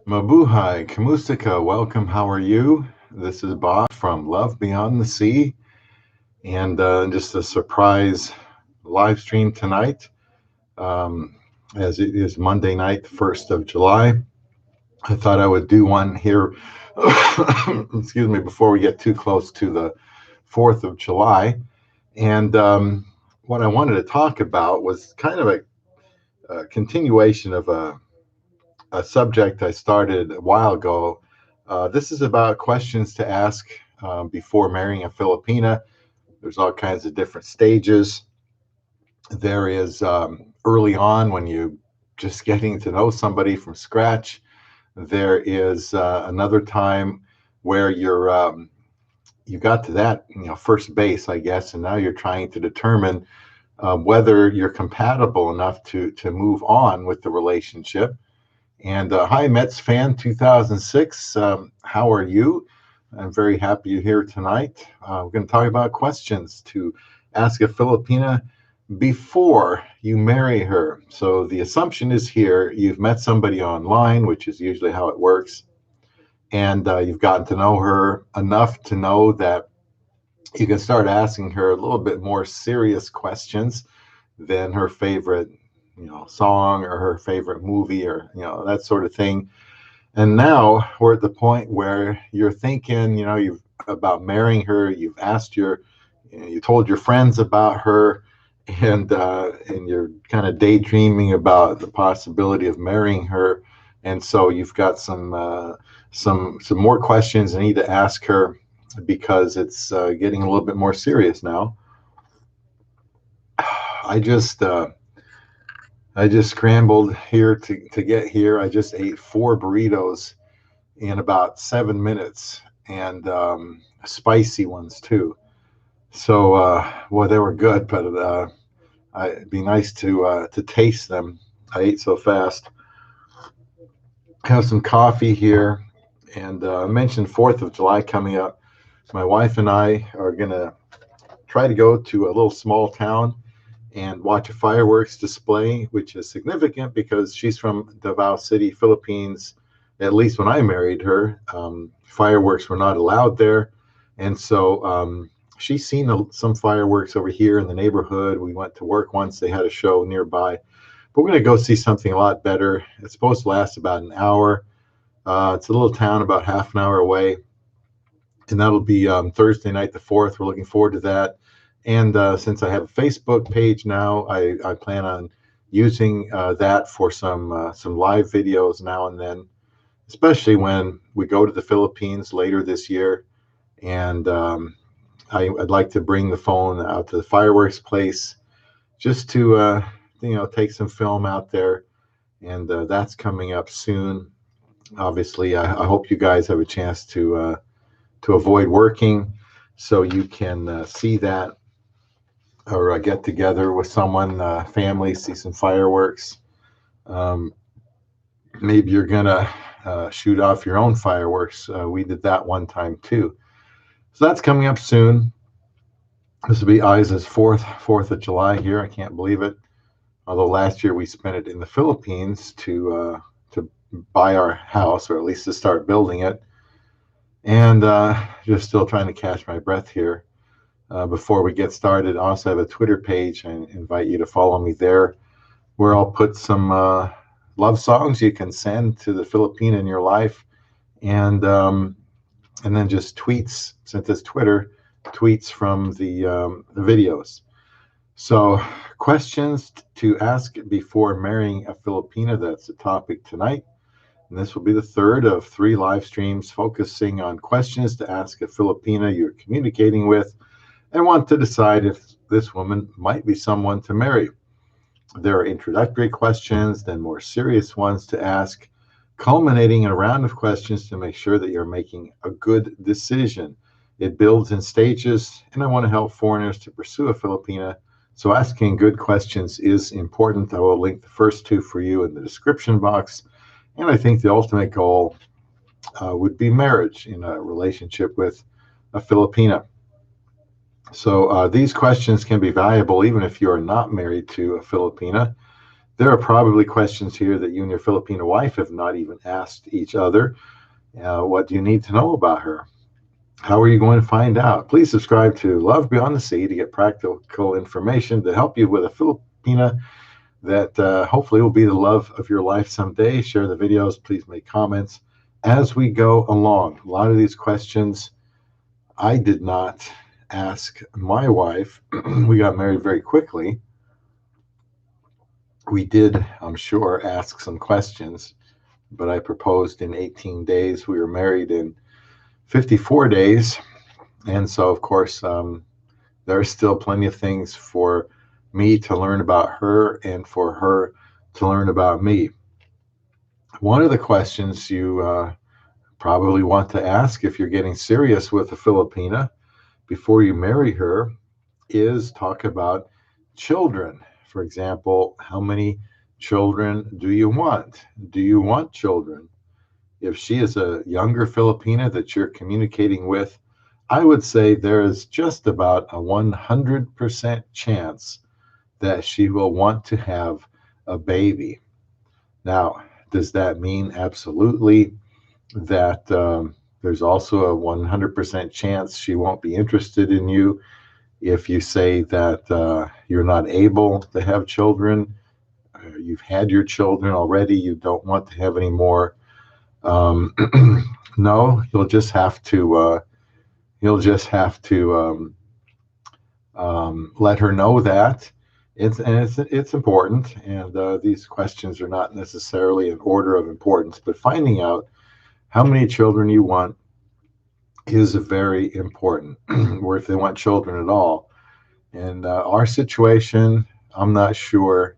Mabuhay, Kamusika, welcome. How are you? This is Bob from Love Beyond the Sea, and just a surprise live stream tonight, um, as it is Monday night, the 1st of July. I thought I would do one here, excuse me, before we get too close to the 4th of July. And what I wanted to talk about was kind of a continuation of a subject I started a while ago. This is about questions to ask before marrying a Filipina. There's all kinds of different stages. There is early on when you just getting to know somebody from scratch. There is another time where you got to that first base, I guess, and now you're trying to determine whether you're compatible enough to move on with the relationship. And hi, Mets fan 2006. How are you? I'm very happy you're here tonight. We're going to talk about questions to ask a Filipina before you marry her. So the assumption is here you've met somebody online, which is usually how it works, and you've gotten to know her enough to know that you can start asking her a little bit more serious questions than her favorite song or her favorite movie or that sort of thing. And now we're at the point where you're thinking, you've about marrying her. You've asked you told your friends about her, and you're kind of daydreaming about the possibility of marrying her. And so you've got some more questions I need to ask her because it's getting a little bit more serious now. I just I just scrambled here to get here. I just ate 4 burritos in about 7 minutes, and spicy ones too. So, well, they were good, but it'd be nice to taste them. I ate so fast. Have some coffee here, and I mentioned 4th of July coming up. My wife and I are gonna try to go to a little small town and watch a fireworks display, which is significant because she's from Davao City, Philippines. At least when I married her, fireworks were not allowed there. And so she's seen some fireworks over here in the neighborhood. We went to work once, they had a show nearby. But we're going to go see something a lot better. It's supposed to last about an hour. It's a little town about half an hour away. And that'll be Thursday night, the 4th. We're looking forward to that. And since I have a Facebook page now, I plan on using that for some live videos now and then, especially when we go to the Philippines later this year. And I'd like to bring the phone out to the fireworks place just to take some film out there. And that's coming up soon. Obviously, I hope you guys have a chance to avoid working so you can see that, or get together with someone, family, see some fireworks. Um, Maybe you're gonna shoot off your own fireworks. We did that one time too. So that's coming up soon. This will be Isa's Fourth of July here. I can't believe it. Although last year we spent it in the Philippines to buy our house, or at least to start building it. And just still trying to catch my breath here. Before we get started, I also have a Twitter page. I invite you to follow me there, where I'll put some love songs you can send to the Filipina in your life, and then just tweets, since it's Twitter, tweets from the videos. So, questions to ask before marrying a Filipina. That's the topic tonight. And this will be the third of 3 live streams focusing on questions to ask a Filipina you're communicating with and want to decide if this woman might be someone to marry. There are introductory questions, then more serious ones to ask, culminating in a round of questions to make sure that you're making a good decision. It builds in stages, and I want to help foreigners to pursue a Filipina. So asking good questions is important. I will link the first 2 for you in the description box. And I think the ultimate goal would be marriage in a relationship with a Filipina. So these questions can be valuable even if you are not married to a Filipina. There are probably questions here that you and your Filipino wife have not even asked each other. What do you need to know about her? How are you going to find out? Please subscribe to Love Beyond the Sea to get practical information to help you with a Filipina that hopefully will be the love of your life someday. Share the videos. Please make comments as we go along. A lot of these questions I did not ask my wife. We got married very quickly. We did, I'm sure, ask some questions, but I proposed in 18 days. We were married in 54 days. And so, of course, there are still plenty of things for me to learn about her and for her to learn about me. One of the questions you probably want to ask if you're getting serious with a Filipina before you marry her is talk about children. For example, how many children do you want? Do you want children? If she is a younger Filipina that you're communicating with, I would say there is just about a 100% chance that she will want to have a baby. Now, does that mean absolutely that there's also a 100% chance she won't be interested in you if you say that you're not able to have children? You've had your children already, you don't want to have any more? Um, no, you'll just have to let her know that it's important, and these questions are not necessarily in order of importance, but finding out how many children you want is very important, or if they want children at all. And our situation, I'm not sure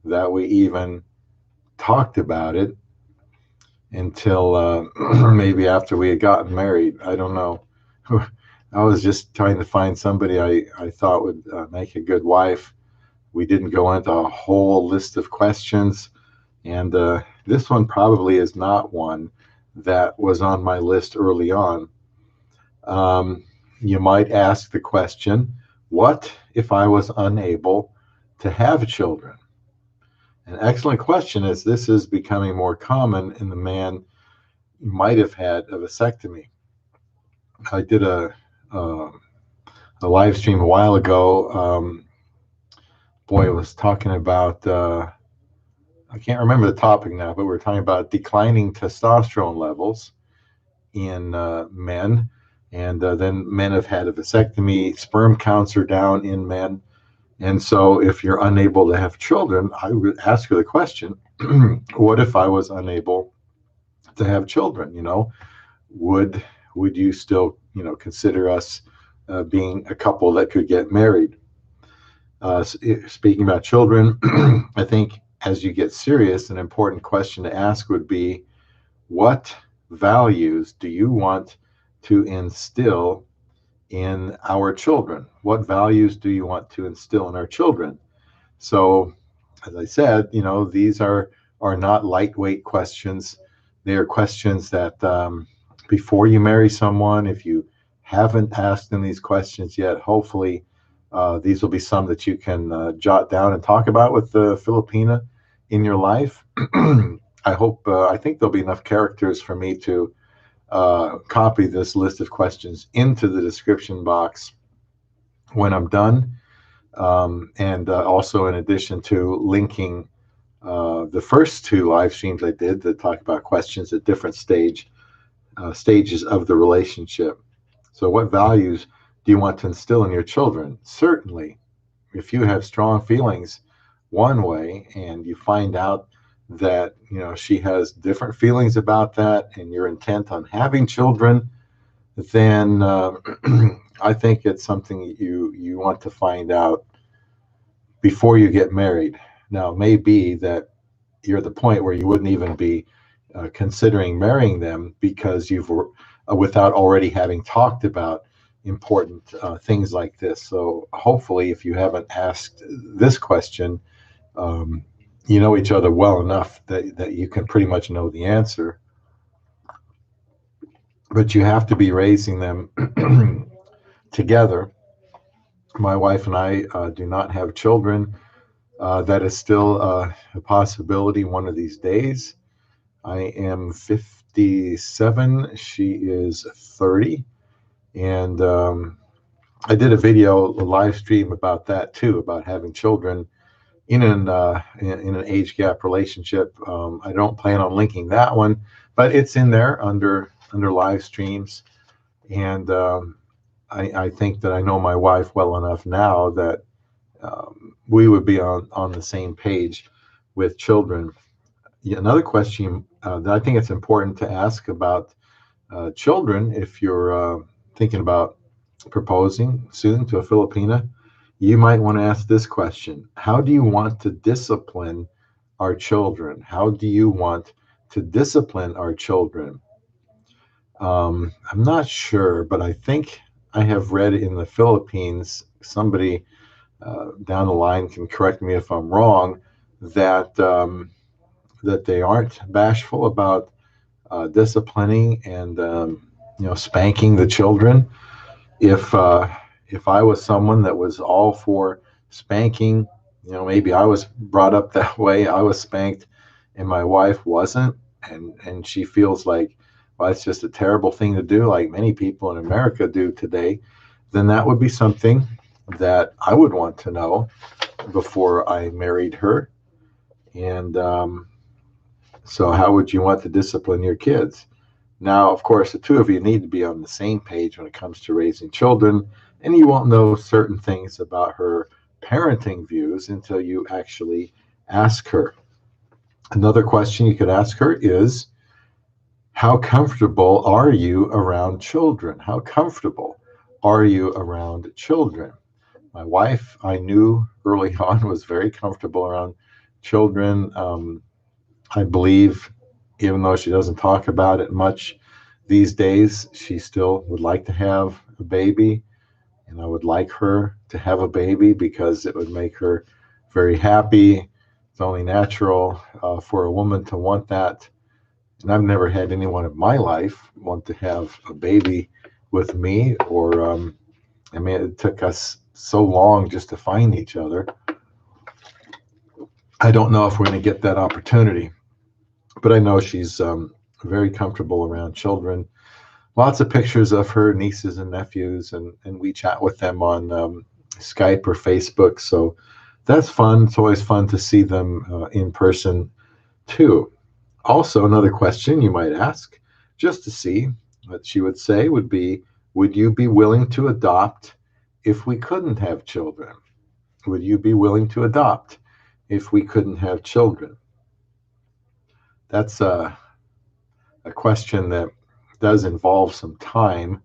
that we even talked about it until maybe after we had gotten married. I don't know. I was just trying to find somebody I thought would make a good wife. We didn't go into a whole list of questions, and this one probably is not one that was on my list early on. You might ask the question, what if I was unable to have children? An excellent question, as this is becoming more common in the man who might have had a vasectomy. I did a live stream a while ago. Boy, it was talking about, I can't remember the topic now, but we were talking about declining testosterone levels in men. And then men have had a vasectomy, sperm counts are down in men. And so if you're unable to have children, I would ask you the question, what if I was unable to have children? Would you still, consider us being a couple that could get married? Speaking about children, I think as you get serious, an important question to ask would be, what values do you want to instill in our children? What values do you want to instill in our children? So, as I said, these are not lightweight questions. They are questions that before you marry someone, if you haven't asked them these questions yet, hopefully these will be some that you can jot down and talk about with the Filipina in your life. I think there'll be enough characters for me to copy this list of questions into the description box when I'm done. And also, in addition to linking the first two live streams I did that talk about questions at different stages of the relationship. So what values do you want to instill in your children? Certainly, if you have strong feelings one way and you find out that she has different feelings about that and you're intent on having children, then I think it's something you want to find out before you get married. Now, it may be that you're at the point where you wouldn't even be considering marrying them because you've without already having talked about important things like this. So hopefully, if you haven't asked this question, you know each other well enough that you can pretty much know the answer. But you have to be raising them together. My wife and I do not have children. That is still a possibility one of these days. I am 57. She is 30. And I did a video, a live stream about that too, about having children in an age gap relationship. I don't plan on linking that one, but it's in there under live streams. And I think that I know my wife well enough now that we would be on the same page with children. Yeah, another question that I think it's important to ask about children, if you're thinking about proposing soon to a Filipina, you might want to ask this question: how do you want to discipline our children? How do you want to discipline our children? I'm not sure, but I think I have read in the Philippines, somebody down the line can correct me if I'm wrong, that that they aren't bashful about disciplining and spanking the children. If if I was someone that was all for spanking, maybe I was brought up that way. I was spanked, and my wife wasn't, and she feels like, well, it's just a terrible thing to do, like many people in America do today. Then that would be something that I would want to know before I married her. And so, how would you want to discipline your kids? Now, of course, the two of you need to be on the same page when it comes to raising children, and you won't know certain things about her parenting views until you actually ask her. Another question you could ask her is, how comfortable are you around children? How comfortable are you around children? My wife, I knew early on, was very comfortable around children. I believe, even though she doesn't talk about it much these days, she still would like to have a baby. And I would like her to have a baby because it would make her very happy. It's only natural for a woman to want that. And I've never had anyone in my life want to have a baby with me, or, I mean, it took us so long just to find each other. I don't know if we're going to get that opportunity, but I know she's very comfortable around children. Lots of pictures of her nieces and nephews, and we chat with them on Skype or Facebook. So that's fun. It's always fun to see them in person too. Also, another question you might ask, just to see what she would say, would be, would you be willing to adopt if we couldn't have children? Would you be willing to adopt if we couldn't have children? That's a question that does involve some time.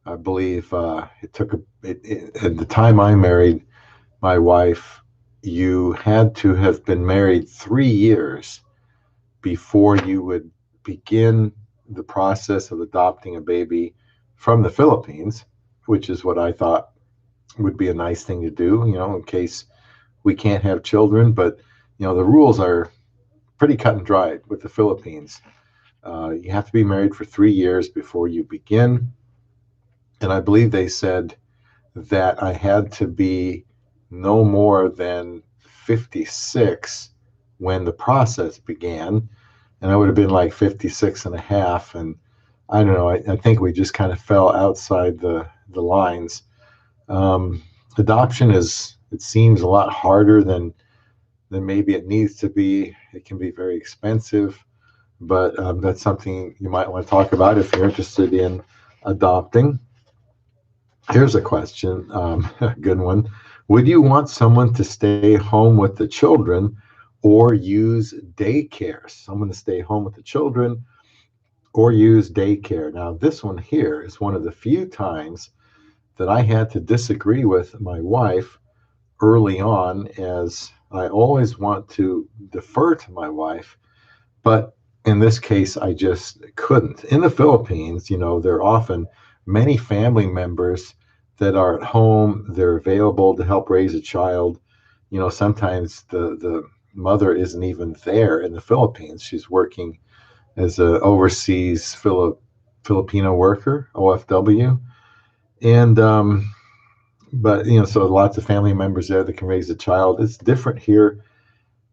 I believe it took at the time I married my wife, you had to have been married 3 years before you would begin the process of adopting a baby from the Philippines, which is what I thought would be a nice thing to do, in case we can't have children. But, the rules are pretty cut and dried with the Philippines. You have to be married for 3 years before you begin. And I believe they said that I had to be no more than 56 when the process began. And I would have been like 56 and a half. And I don't know, I think we just kind of fell outside the lines. Adoption it seems a lot harder than maybe it needs to be. It can be very expensive, but that's something you might want to talk about if you're interested in adopting. Here's a question, a good one. Would you want someone to stay home with the children or use daycare? Someone to stay home with the children or use daycare. Now, this one here is one of the few times that I had to disagree with my wife early on, as I always want to defer to my wife, but in this case, I just couldn't. In the Philippines, there are often many family members that are at home. They're available to help raise a child. Sometimes the mother isn't even there in the Philippines. She's working as an overseas Filipino worker, OFW. And But so lots of family members there that can raise a child. It's different here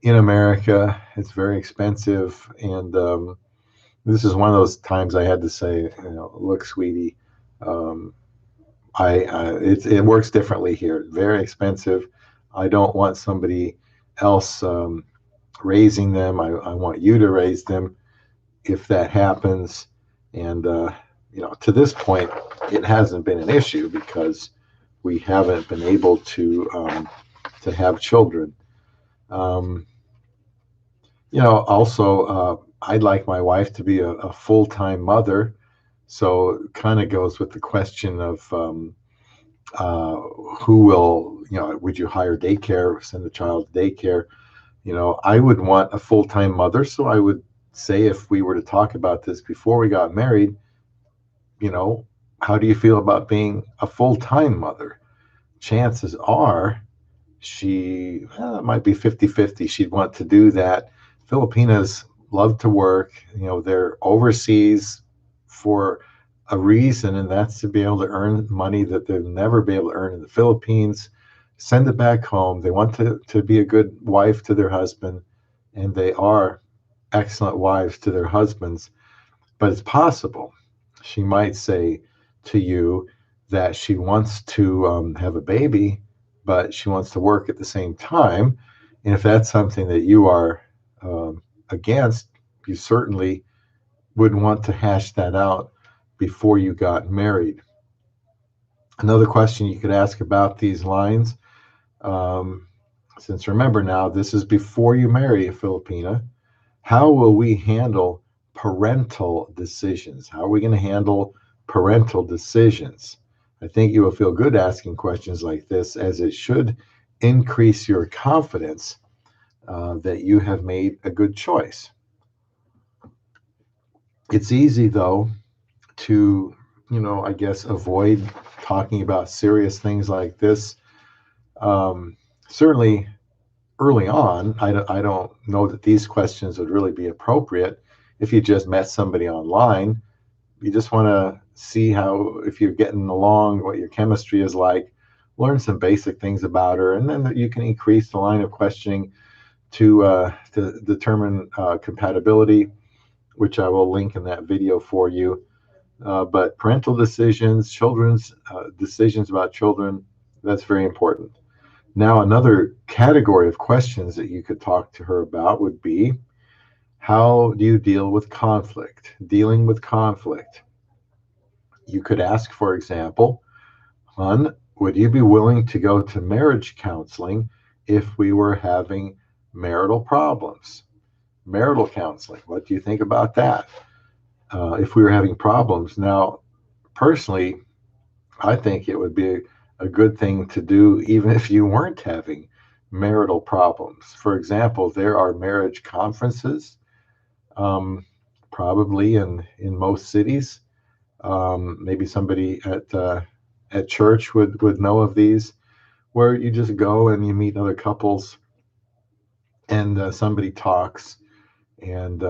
in America. It's very expensive, and this is one of those times I had to say, look, sweetie, um, it works differently here. Very expensive. I don't want somebody else raising them. I want you to raise them if that happens. And to this point, it hasn't been an issue because we haven't been able to have children. Um, also, I'd like my wife to be a full-time mother. So kind of goes with the question of uh, who will, would you hire daycare, send the child to daycare? I would want a full-time mother. So I would say, if we were to talk about this before we got married, you know, how do you feel about being a full-time mother? Chances are it might be 50-50. She'd want to do that. Filipinas love to work. They're overseas for a reason, and that's to be able to earn money that they'll never be able to earn in the Philippines, send it back home. They want to be a good wife to their husband, and they are excellent wives to their husbands. But it's possible she might say to you that she wants to have a baby, but she wants to work at the same time. And if that's something that you are against, you certainly would want to hash that out before you got married. Another question you could ask about these lines, um, since remember now, this is before you marry a Filipina. How will we handle parental decisions? How are we going to handle parental decisions? I think you will feel good asking questions like this, as it should increase your confidence that you have made a good choice. It's easy, though, to, I guess, avoid talking about serious things like this. Certainly, early on, I don't know that these questions would really be appropriate if you just met somebody online. You just want to see how, if you're getting along, what your chemistry is like, learn some basic things about her, and then you can increase the line of questioning to determine compatibility, which I will link in that video for you. But parental decisions, children's decisions about children, that's very important. Now, another category of questions that you could talk to her about would be, how do you deal with conflict? Dealing with conflict. You could ask, for example, Hun, would you be willing to go to marriage counseling if we were having marital problems? Marital counseling, what do you think about that? If we were having problems. Now, personally, I think it would be a good thing to do even if you weren't having marital problems. For example, there are marriage conferences, um, probably in most cities. Maybe somebody at church would know of these, where you just go and you meet other couples, and somebody talks, and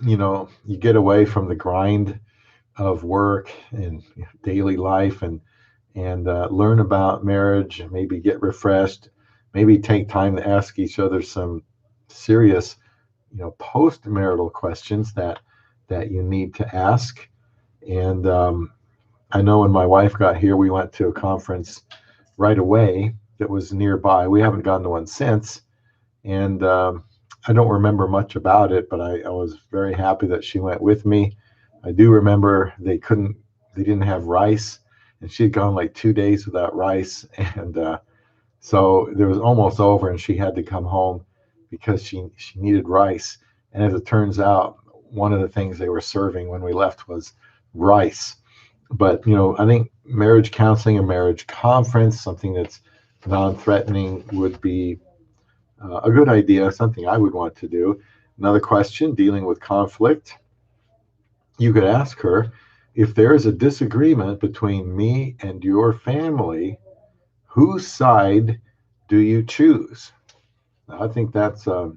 you get away from the grind of work and daily life, and learn about marriage, maybe get refreshed, maybe take time to ask each other some serious, post-marital questions that you need to ask. And I know when my wife got here, we went to a conference right away that was nearby. We haven't gone to one since, and I don't remember much about it, but I was very happy that she went with me. I do remember they didn't have rice, and she'd gone like 2 days without rice, and so there was almost over, and she had to come home because she needed rice. And as it turns out, one of the things they were serving when we left was rice. But I think marriage counseling or marriage conference, something that's non-threatening, would be a good idea, something I would want to do. Another question, dealing with conflict. You could ask her, if there is a disagreement between me and your family, whose side do you choose? Now, I think that's a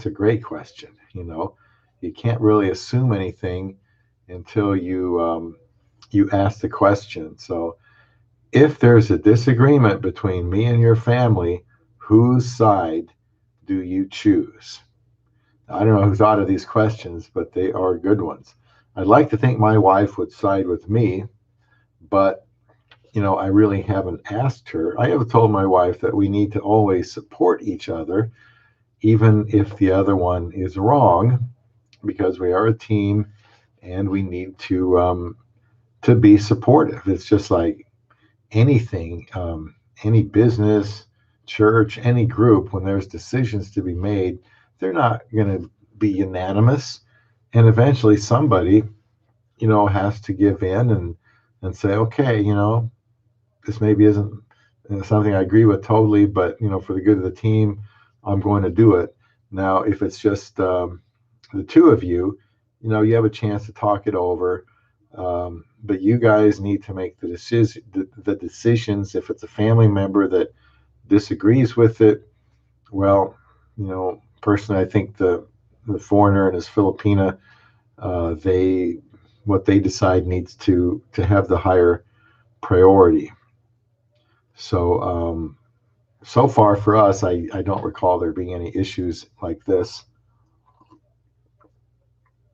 great question. You can't really assume anything until you ask the question. So If there's a disagreement between me and your family, whose side do you choose? I don't know who thought of these questions, but they are good ones. I'd like to think my wife would side with me, but I really haven't asked her. I have told my wife that we need to always support each other, even if the other one is wrong, because we are a team and we need to be supportive. It's just like anything, any business, church, any group, when there's decisions to be made, they're not going to be unanimous. And eventually somebody, has to give in and say, okay, this maybe isn't something I agree with totally, but, for the good of the team, I'm going to do it. Now, if it's just the two of you, you have a chance to talk it over. But you guys need to make the decisions. If it's a family member that disagrees with it, well, personally, I think the foreigner and his Filipina, they what they decide needs to have the higher priority. So so far for us, I don't recall there being any issues like this,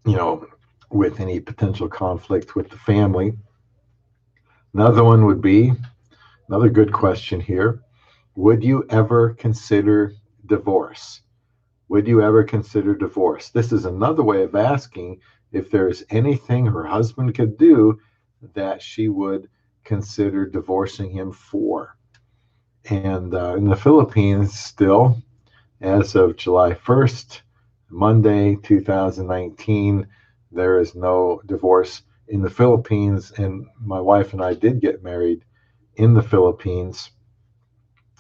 you know, with any potential conflict with the family. Another one would be another good question here. Would you ever consider divorce? Would you ever consider divorce? This is another way of asking if there's anything her husband could do that she would consider divorcing him for. And in the Philippines, still, as of July 1st, Monday, 2019, there is no divorce in the Philippines. And my wife and I did get married in the Philippines.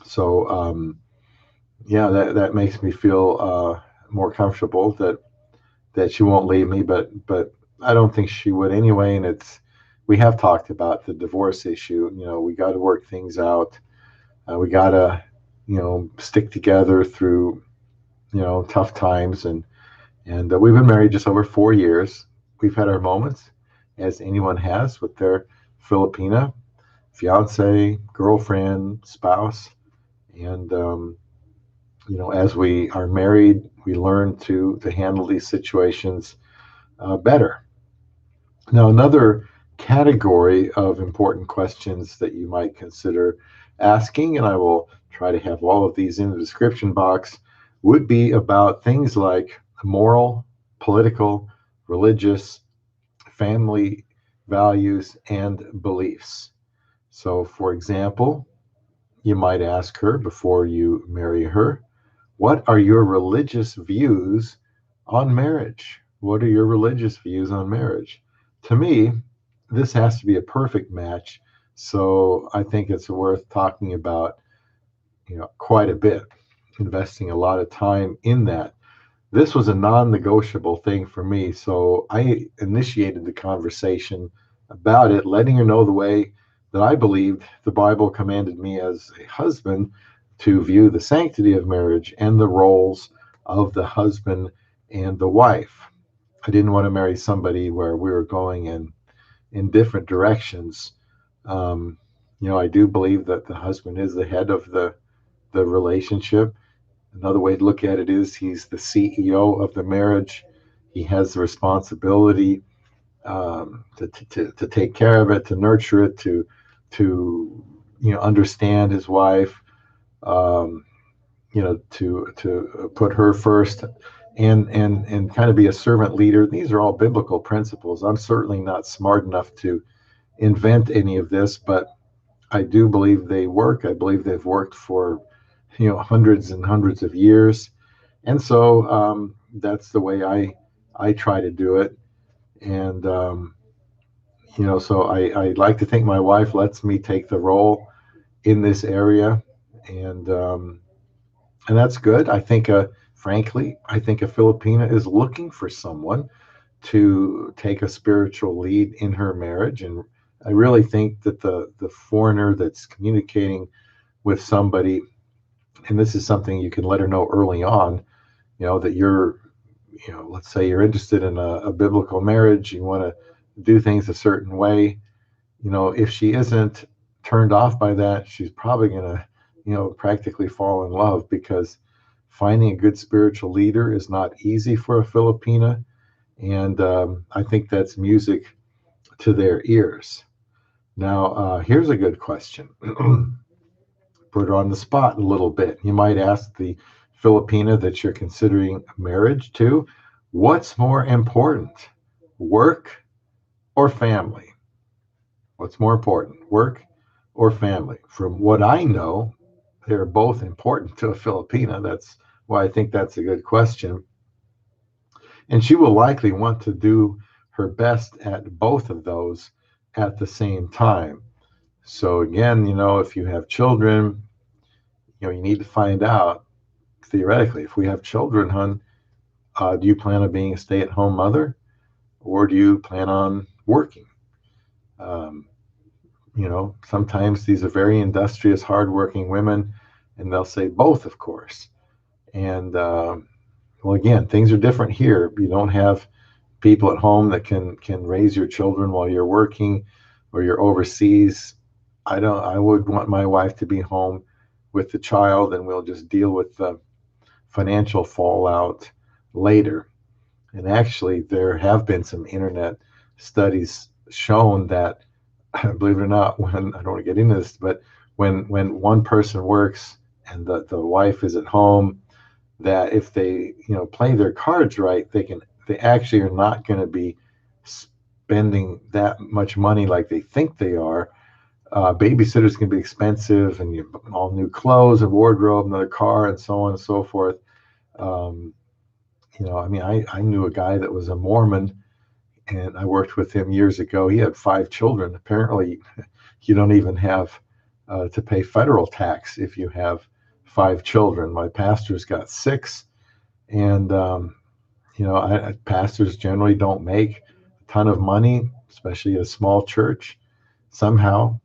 So, yeah, that makes me feel more comfortable that she won't leave me, but I don't think she would anyway. And we have talked about the divorce issue. We got to work things out. We got to, stick together through, tough times. And we've been married just over 4 years. We've had our moments, as anyone has, with their Filipina fiance, girlfriend, spouse. And, as we are married, we learn to handle these situations better. Now, another category of important questions that you might consider asking, and I will try to have all of these in the description box, would be about things like moral, political, religious, family values, and beliefs. So, for example, you might ask her before you marry her, what are your religious views on marriage? What are your religious views on marriage? To me, this has to be a perfect match. So I think it's worth talking about, quite a bit, investing a lot of time in that. This was a non-negotiable thing for me. So I initiated the conversation about it, letting her know the way that I believed the Bible commanded me as a husband to view the sanctity of marriage and the roles of the husband and the wife. I didn't want to marry somebody where we were going in different directions. Um, I do believe that the husband is the head of the relationship. Another way to look at it is he's the CEO of the marriage. He has the responsibility to take care of it, to nurture it, to understand his wife, um, to put her first, and kind of be a servant leader. These are all biblical principles. I'm certainly not smart enough to invent any of this, but I do believe they work. I believe they've worked for hundreds and hundreds of years, and so that's the way I try to do it. And so I like to think my wife lets me take the role in this area, and and that's good. I think, frankly, I think a Filipina is looking for someone to take a spiritual lead in her marriage, and I really think that the foreigner that's communicating with somebody, and this is something you can let her know early on, that you're, let's say you're interested in a biblical marriage, you want to do things a certain way. If she isn't turned off by that, she's probably going to, practically fall in love, because finding a good spiritual leader is not easy for a Filipina. And I think that's music to their ears. Now, here's a good question. Put her on the spot a little bit. You might ask the Filipina that you're considering marriage to, what's more important, work or family? What's more important, work or family? From what I know, they're both important to a Filipina. That's why I think that's a good question. And she will likely want to do her best at both of those at the same time. So again, if you have children, you need to find out, theoretically, if we have children, hon, do you plan on being a stay-at-home mother, or do you plan on working? Um, Sometimes these are very industrious, hardworking women, and they'll say both, of course. And well, again, things are different here. You don't have people at home that can raise your children while you're working or you're overseas. I would want my wife to be home with the child, and we'll just deal with the financial fallout later. And actually, there have been some internet studies shown that, believe it or not, when I don't want to get into this, but when one person works and the wife is at home, that if they play their cards right, they actually are not going to be spending that much money like they think they are. Babysitters can be expensive, and all new clothes and wardrobe, another car, and so on and so forth. Um, I knew a guy that was a Mormon, and I worked with him years ago. He had 5 children. Apparently, you don't even have to pay federal tax if you have 5 children. My pastor's got 6, and pastors generally don't make a ton of money, especially at a small church. Somehow,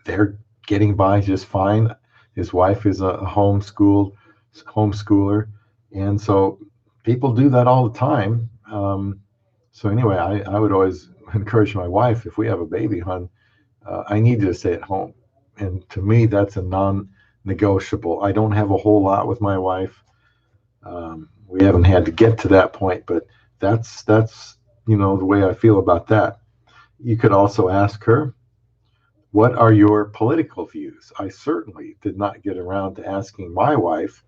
they're getting by just fine. His wife is a homeschooler, and so people do that all the time. So anyway, I would always encourage my wife, if we have a baby, hon, I need you to stay at home. And to me, that's a non-negotiable. I don't have a whole lot with my wife. We haven't had to get to that point, but that's the way I feel about that. You could also ask her, what are your political views? I certainly did not get around to asking my wife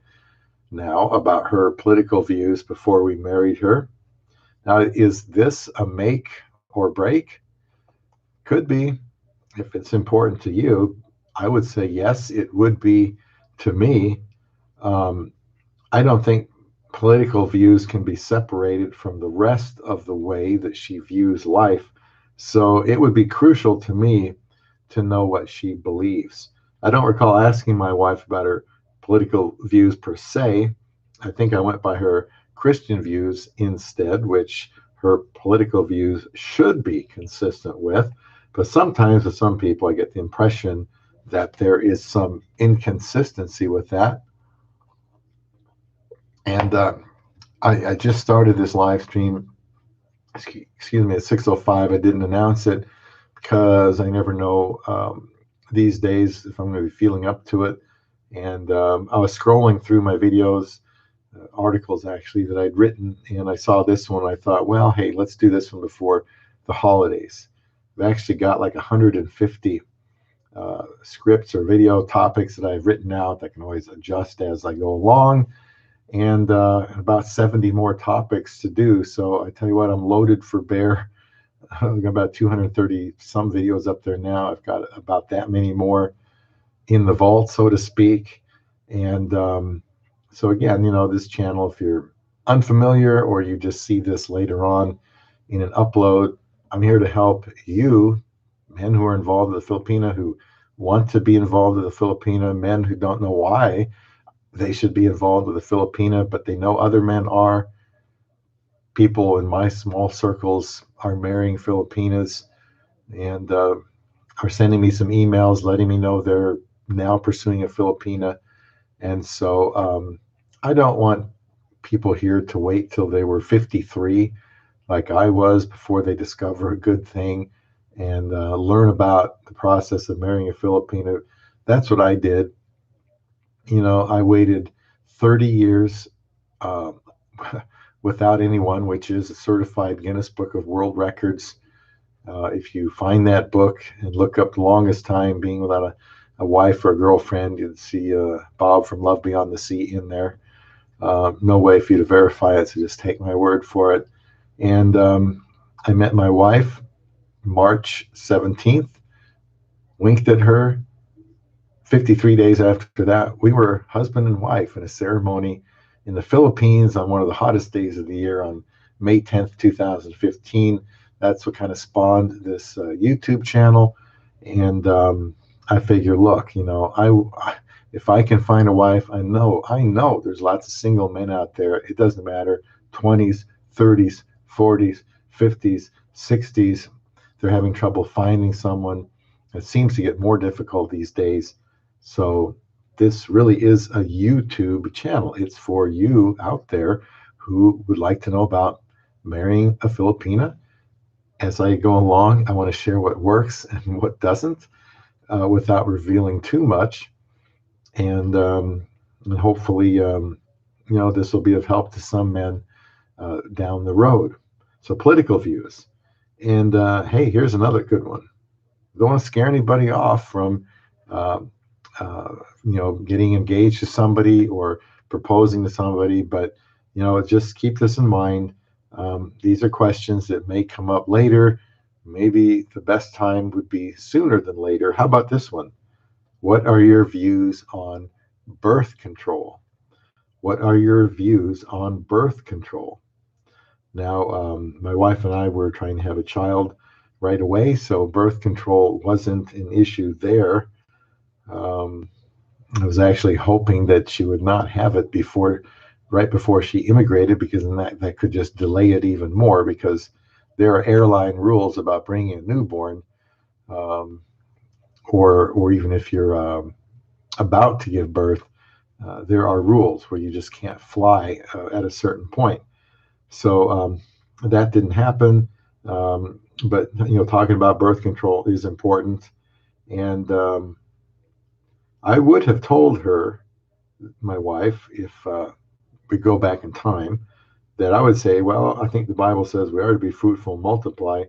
now about her political views before we married her. Now, is this a make or break? Could be. If it's important to you, I would say yes, it would be to me. Um, I don't think political views can be separated from the rest of the way that she views life. So it would be crucial to me to know what she believes. I don't recall asking my wife about her political views per se. I think I went by her Christian views instead, which her political views should be consistent with. But sometimes with some people, I get the impression that there is some inconsistency with that. And I just started this live stream, excuse me, at 6:05. I didn't announce it because I never know these days if I'm going to be feeling up to it. And I was scrolling through my videos, articles actually that I'd written, and I saw this one. I thought, well, hey, let's do this one before the holidays. I've actually got like 150 scripts or video topics that I've written out. I can always adjust as I go along, and about 70 more topics to do. So I tell you what, I'm loaded for bear. I've got about 230 some videos up there now. I've got about that many more in the vault, so to speak. And so again, this channel, if you're unfamiliar or you just see this later on in an upload, I'm here to help you, men who are involved with the Filipina, who want to be involved with the Filipina, men who don't know why they should be involved with the Filipina, but they know other men are. People in my small circles are marrying Filipinas and are sending me some emails letting me know they're now pursuing a Filipina. And so I don't want people here to wait till they were 53 like I was before they discover a good thing. and learn about the process of marrying a Filipino. That's what I did. I waited 30 years uh, without anyone, which is a certified Guinness Book of World Records. If you find that book and look up the longest time being without a wife or a girlfriend, you'd see Bob from Love Beyond the Sea in there. No way for you to verify it, so just take my word for it. And I met my wife March 17th, winked at her. 53 days after that, we were husband and wife in a ceremony in the Philippines on one of the hottest days of the year on May 10th, 2015. That's what kind of spawned this YouTube channel. And I figure, look, if I can find a wife, I know there's lots of single men out there. It doesn't matter, 20s, 30s, 40s, 50s, 60s. They're having trouble finding someone. It seems to get more difficult these days. So this really is a YouTube channel. It's for you out there who would like to know about marrying a Filipina. As I go along, I want to share what works and what doesn't without revealing too much. And hopefully, this will be of help to some men down the road. So political views. And hey, here's another good one. Don't want to scare anybody off from uh, getting engaged to somebody or proposing to somebody, but just keep this in mind. These are questions that may come up later. Maybe the best time would be sooner than later. How about this one? What are your views on birth control? What are your views on birth control? Now, my wife and I were trying to have a child right away, so birth control wasn't an issue there. Um, I was actually hoping that she would not have it right before she immigrated, because then that could just delay it even more, because there are airline rules about bringing a newborn, um, or even if you're about to give birth, there are rules where you just can't fly at a certain point. So that didn't happen. But talking about birth control is important, and I would have told her, my wife, if we go back in time, that I would say, well, I think the Bible says we are to be fruitful and multiply.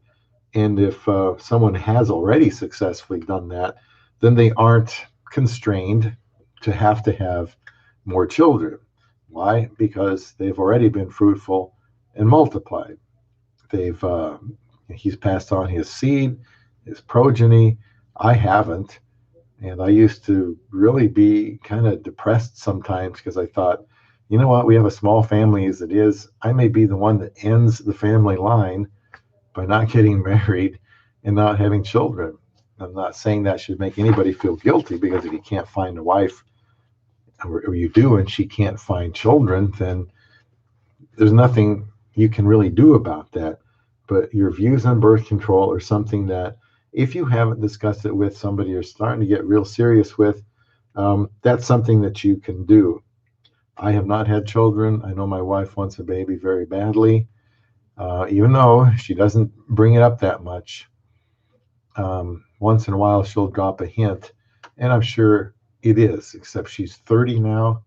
And if someone has already successfully done that, then they aren't constrained to have more children. Why? Because they've already been fruitful and multiplied. They've He's passed on his seed, his progeny. I haven't. And I used to really be kind of depressed sometimes, because I thought, you know what, we have a small family as it is. I may be the one that ends the family line by not getting married and not having children. I'm not saying that should make anybody feel guilty, because if you can't find a wife, or you do and she can't find children, then there's nothing you can really do about that. But your views on birth control are something that, if you haven't discussed it with somebody you're starting to get real serious with, that's something that you can do. I have not had children. I know my wife wants a baby very badly, even though she doesn't bring it up that much. Once in a while, she'll drop a hint, and I'm sure it is, except she's 30 now.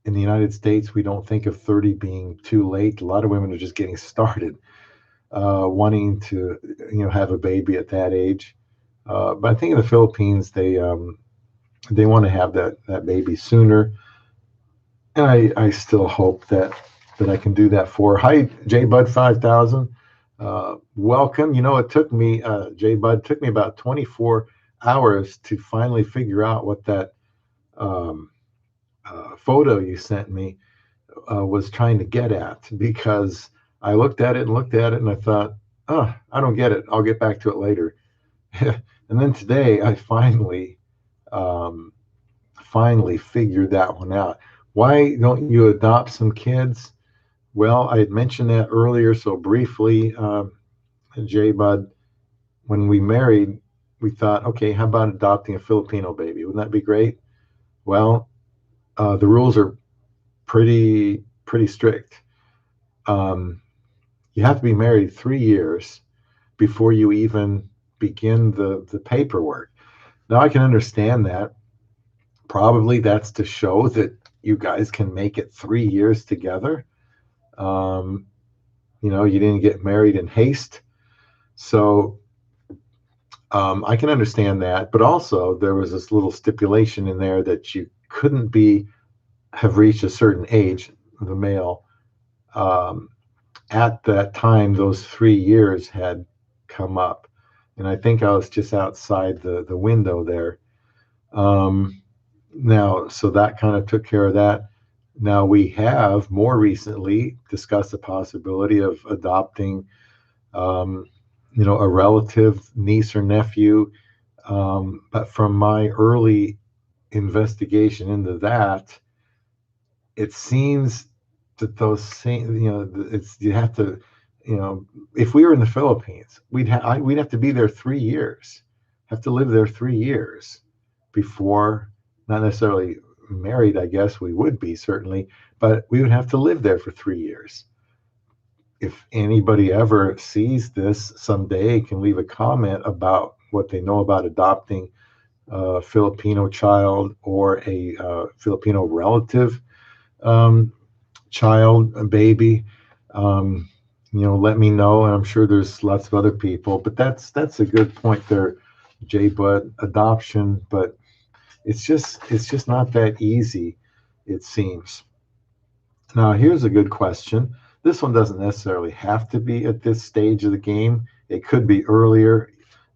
In the United States, we don't think of 30 being too late. A lot of women are just getting started, wanting to, have a baby at that age. But I think in the Philippines, they want to have that baby sooner, and I still hope that I can do that for her. Hi, J Bud 5000. Welcome. It took me, J Bud, took me about 24 hours to finally figure out what that um, photo you sent me was trying to get at, because I looked at it and looked at it and I thought, oh, I don't get it. I'll get back to it later. And then today I um, finally figured that one out. Why don't you adopt some kids? Well, I had mentioned that earlier so briefly, J Bud. When we married, we thought, okay, how about adopting a Filipino baby? Wouldn't that be great? Well, the rules are pretty strict. Um, you have to be married 3 years before you even begin the paperwork. Now I can understand that. Probably that's to show that you guys can make it 3 years together. Um, you didn't get married in haste. So I can understand that. But also, there was this little stipulation in there that you couldn't have reached a certain age, the male, um, at that time. Those 3 years had come up. And I think I was just outside the window there. Um, Now, so that kind of took care of that. Now we have more recently discussed the possibility of adopting, um, a relative niece or nephew. But from my early investigation into that, it seems that those same, it's you have to, if we were in the Philippines, we'd have to be there 3 years, have to live there 3 years before, not necessarily married, I guess we would be certainly, but we would have to live there for 3 years. If anybody ever sees this someday, can leave a comment about what they know about adopting a Filipino child or a Filipino relative, um, child, a baby. Um, Let me know, and I'm sure there's lots of other people. But that's a good point there, Jay. But adoption, but it's just not that easy, it seems. Now, here's a good question. This one doesn't necessarily have to be at this stage of the game. It could be earlier.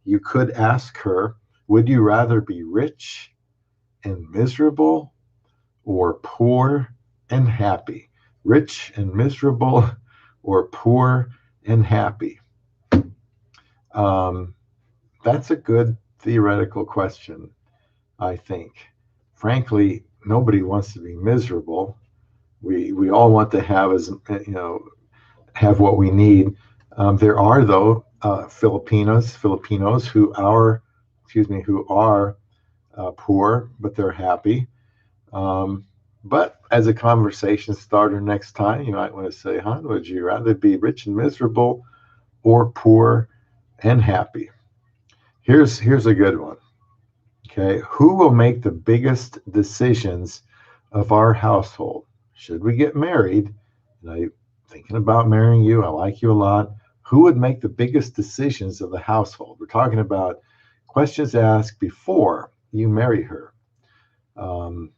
You could ask her, would you rather be rich and miserable or poor and happy? Rich and miserable or poor and happy? Um, that's a good theoretical question, I think. Frankly, nobody wants to be miserable. We all want to have what we need. There are though Filipinos who are poor, but they're happy. Um, but as a conversation starter next time, you might want to say, "Huh, would you rather be rich and miserable or poor and happy?" Here's a good one. Okay, who will make the biggest decisions of our household? Should we get married? And I'm thinking about marrying you. I like you a lot. Who would make the biggest decisions of the household? We're talking about questions asked before you marry her. Um,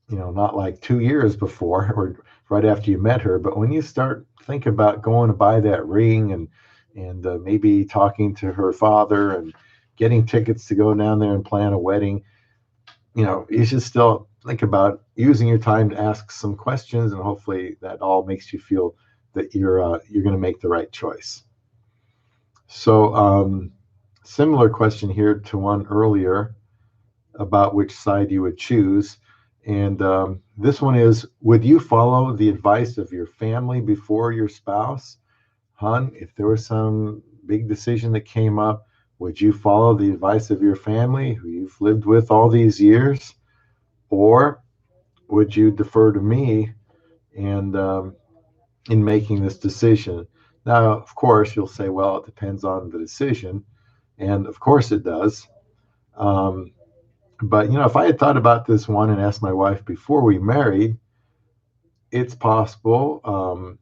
not like 2 years before or right after you met her, but when you start thinking about going to buy that ring and maybe talking to her father and getting tickets to go down there and plan a wedding, you should still think about using your time to ask some questions, and hopefully that all makes you feel that you're going to make the right choice. So, similar question here to one earlier about which side you would choose. And this one is, would you follow the advice of your family before your spouse? Hun, if there was some big decision that came up, would you follow the advice of your family who you've lived with all these years? Or would you defer to me and in making this decision? Now, of course, you'll say, well, it depends on the decision. And of course it does. Um, but if I had thought about this one and asked my wife before we married, it's possible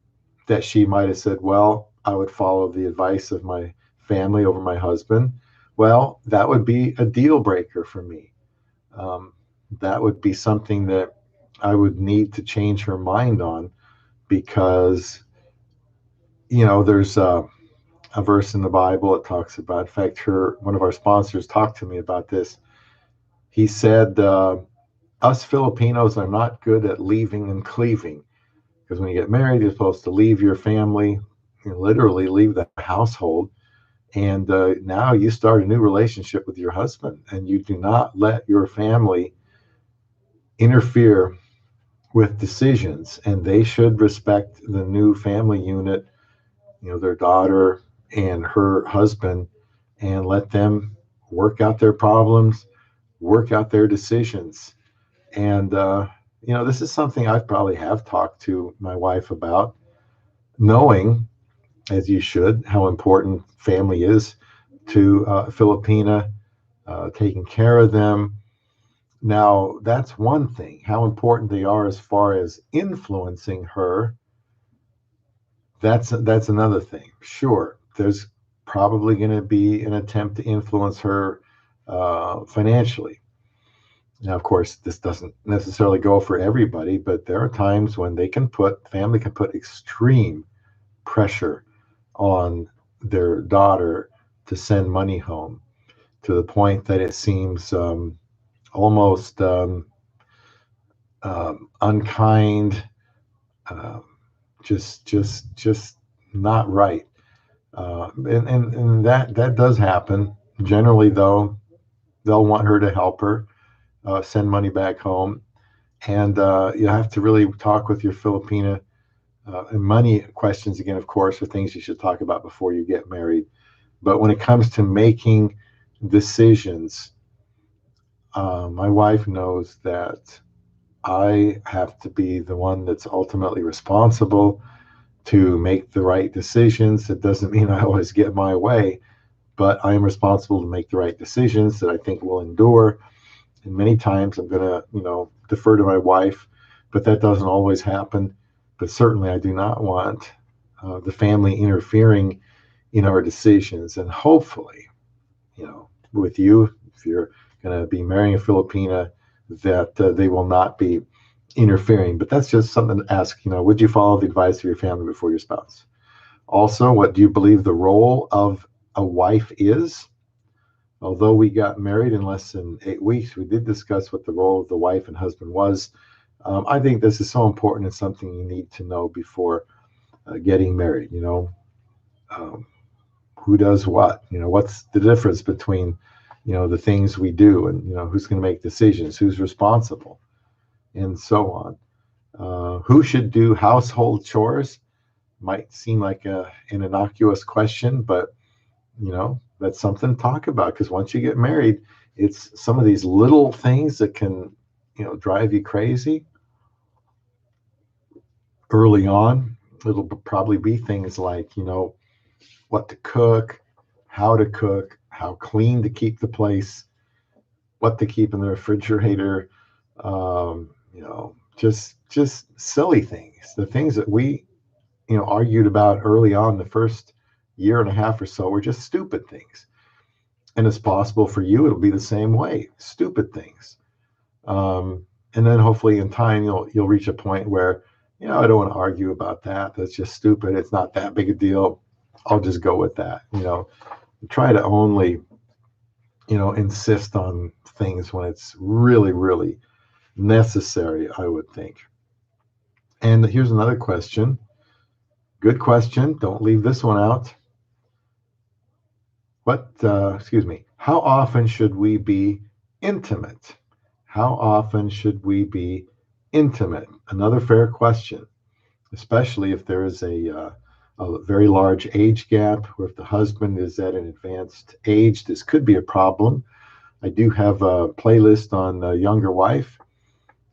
that she might have said, well, I would follow the advice of my family over my husband. Well, that would be a deal breaker for me. Um, that would be something that I would need to change her mind on, because, there's a verse in the Bible that talks about, in fact, one of our sponsors talked to me about this. He said, us Filipinos are not good at leaving and cleaving, because when you get married, you're supposed to leave your family, literally leave the household. And now you start a new relationship with your husband, and you do not let your family interfere with decisions, and they should respect the new family unit, their daughter and her husband, and let them work out their problems, work out their decisions. And this is something I probably have talked to my wife about, knowing, as you should, how important family is to Filipina, taking care of them. Now, that's one thing. How important they are as far as influencing her, that's another thing. Sure, there's probably going to be an attempt to influence her financially. Now, of course, this doesn't necessarily go for everybody, but there are times when family can put extreme pressure on their daughter to send money home to the point that it seems almost unkind, uh, just not right. And that does happen. Generally, though, they'll want her to help her send money back home, and you have to really talk with your Filipina. And money questions, again, of course, are things you should talk about before you get married. But when it comes to making decisions, my wife knows that I have to be the one that's ultimately responsible to make the right decisions. It doesn't mean I always get my way, but I am responsible to make the right decisions that I think will endure. And many times I'm going to, defer to my wife, but that doesn't always happen. But certainly I do not want the family interfering in our decisions. And hopefully, with you, if you're going to be marrying a Filipina, that they will not be interfering. But that's just something to ask, would you follow the advice of your family before your spouse? Also, what do you believe the role of a wife is? Although we got married in less than 8 weeks, we did discuss what the role of the wife and husband was. I think this is so important and something you need to know before getting married. Um, who does what? What's the difference between, the things we do, and who's going to make decisions, who's responsible, and so on. Who should do household chores? Might seem like an innocuous question, but that's something to talk about, because once you get married, it's some of these little things that can drive you crazy early on. It'll probably be things like what to cook, how clean to keep the place, what to keep in the refrigerator, just silly things. The things that we argued about early on, the first year and a half or so, were just stupid things. And it's possible for you it'll be the same way, stupid things. And then hopefully in time you'll reach a point where I don't want to argue about that. That's just stupid. It's not that big a deal. I'll just go with that. Try to only insist on things when it's really, really necessary, I would think. And here's another question. Good question. Don't leave this one out. How often should we be intimate? How often should we be intimate? Another fair question, especially if there is a very large age gap, or if the husband is at an advanced age. This could be a problem. I do have a playlist on a younger wife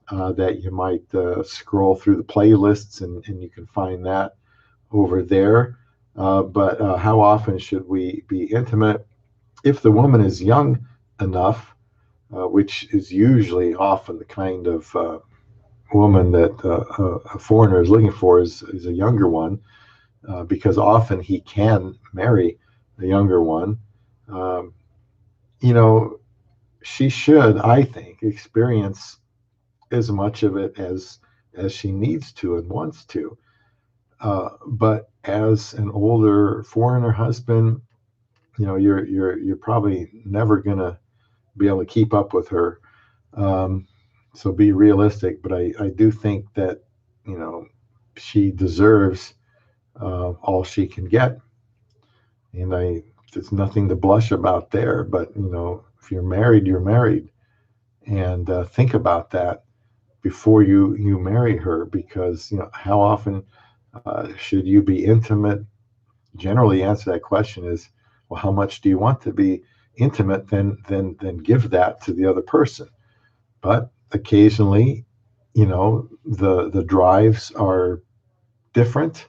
that you might scroll through the playlists, and you can find that over there. But how often should we be intimate? If the woman is young enough, which is usually often the kind of woman that a foreigner is looking for, is a younger one, because often he can marry a younger one. Um, you know, she should, I think, experience as much of it as she needs to and wants to. But as an older foreigner husband, you're probably never gonna be able to keep up with her. So be realistic. But I do think that she deserves all she can get, and there's nothing to blush about there. But if you're married, you're married, and think about that before you marry her, because how often should you be intimate? Generally, the answer to that question is, well, how much do you want to be intimate? Then give that to the other person. But occasionally, the drives are different,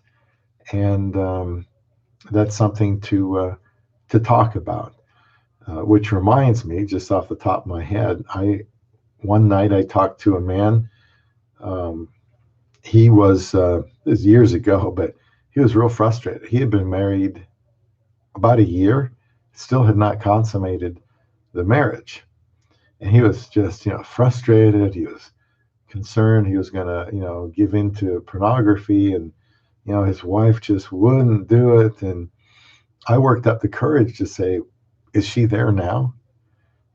and that's something to to talk about. Which reminds me, just off the top of my head, one night I talked to a man. Um, he was this was years ago, but he was real frustrated. He had been married about a year, still had not consummated the marriage, and he was just frustrated. He was concerned he was going to give in to pornography, and his wife just wouldn't do it. And I worked up the courage to say, is she there now?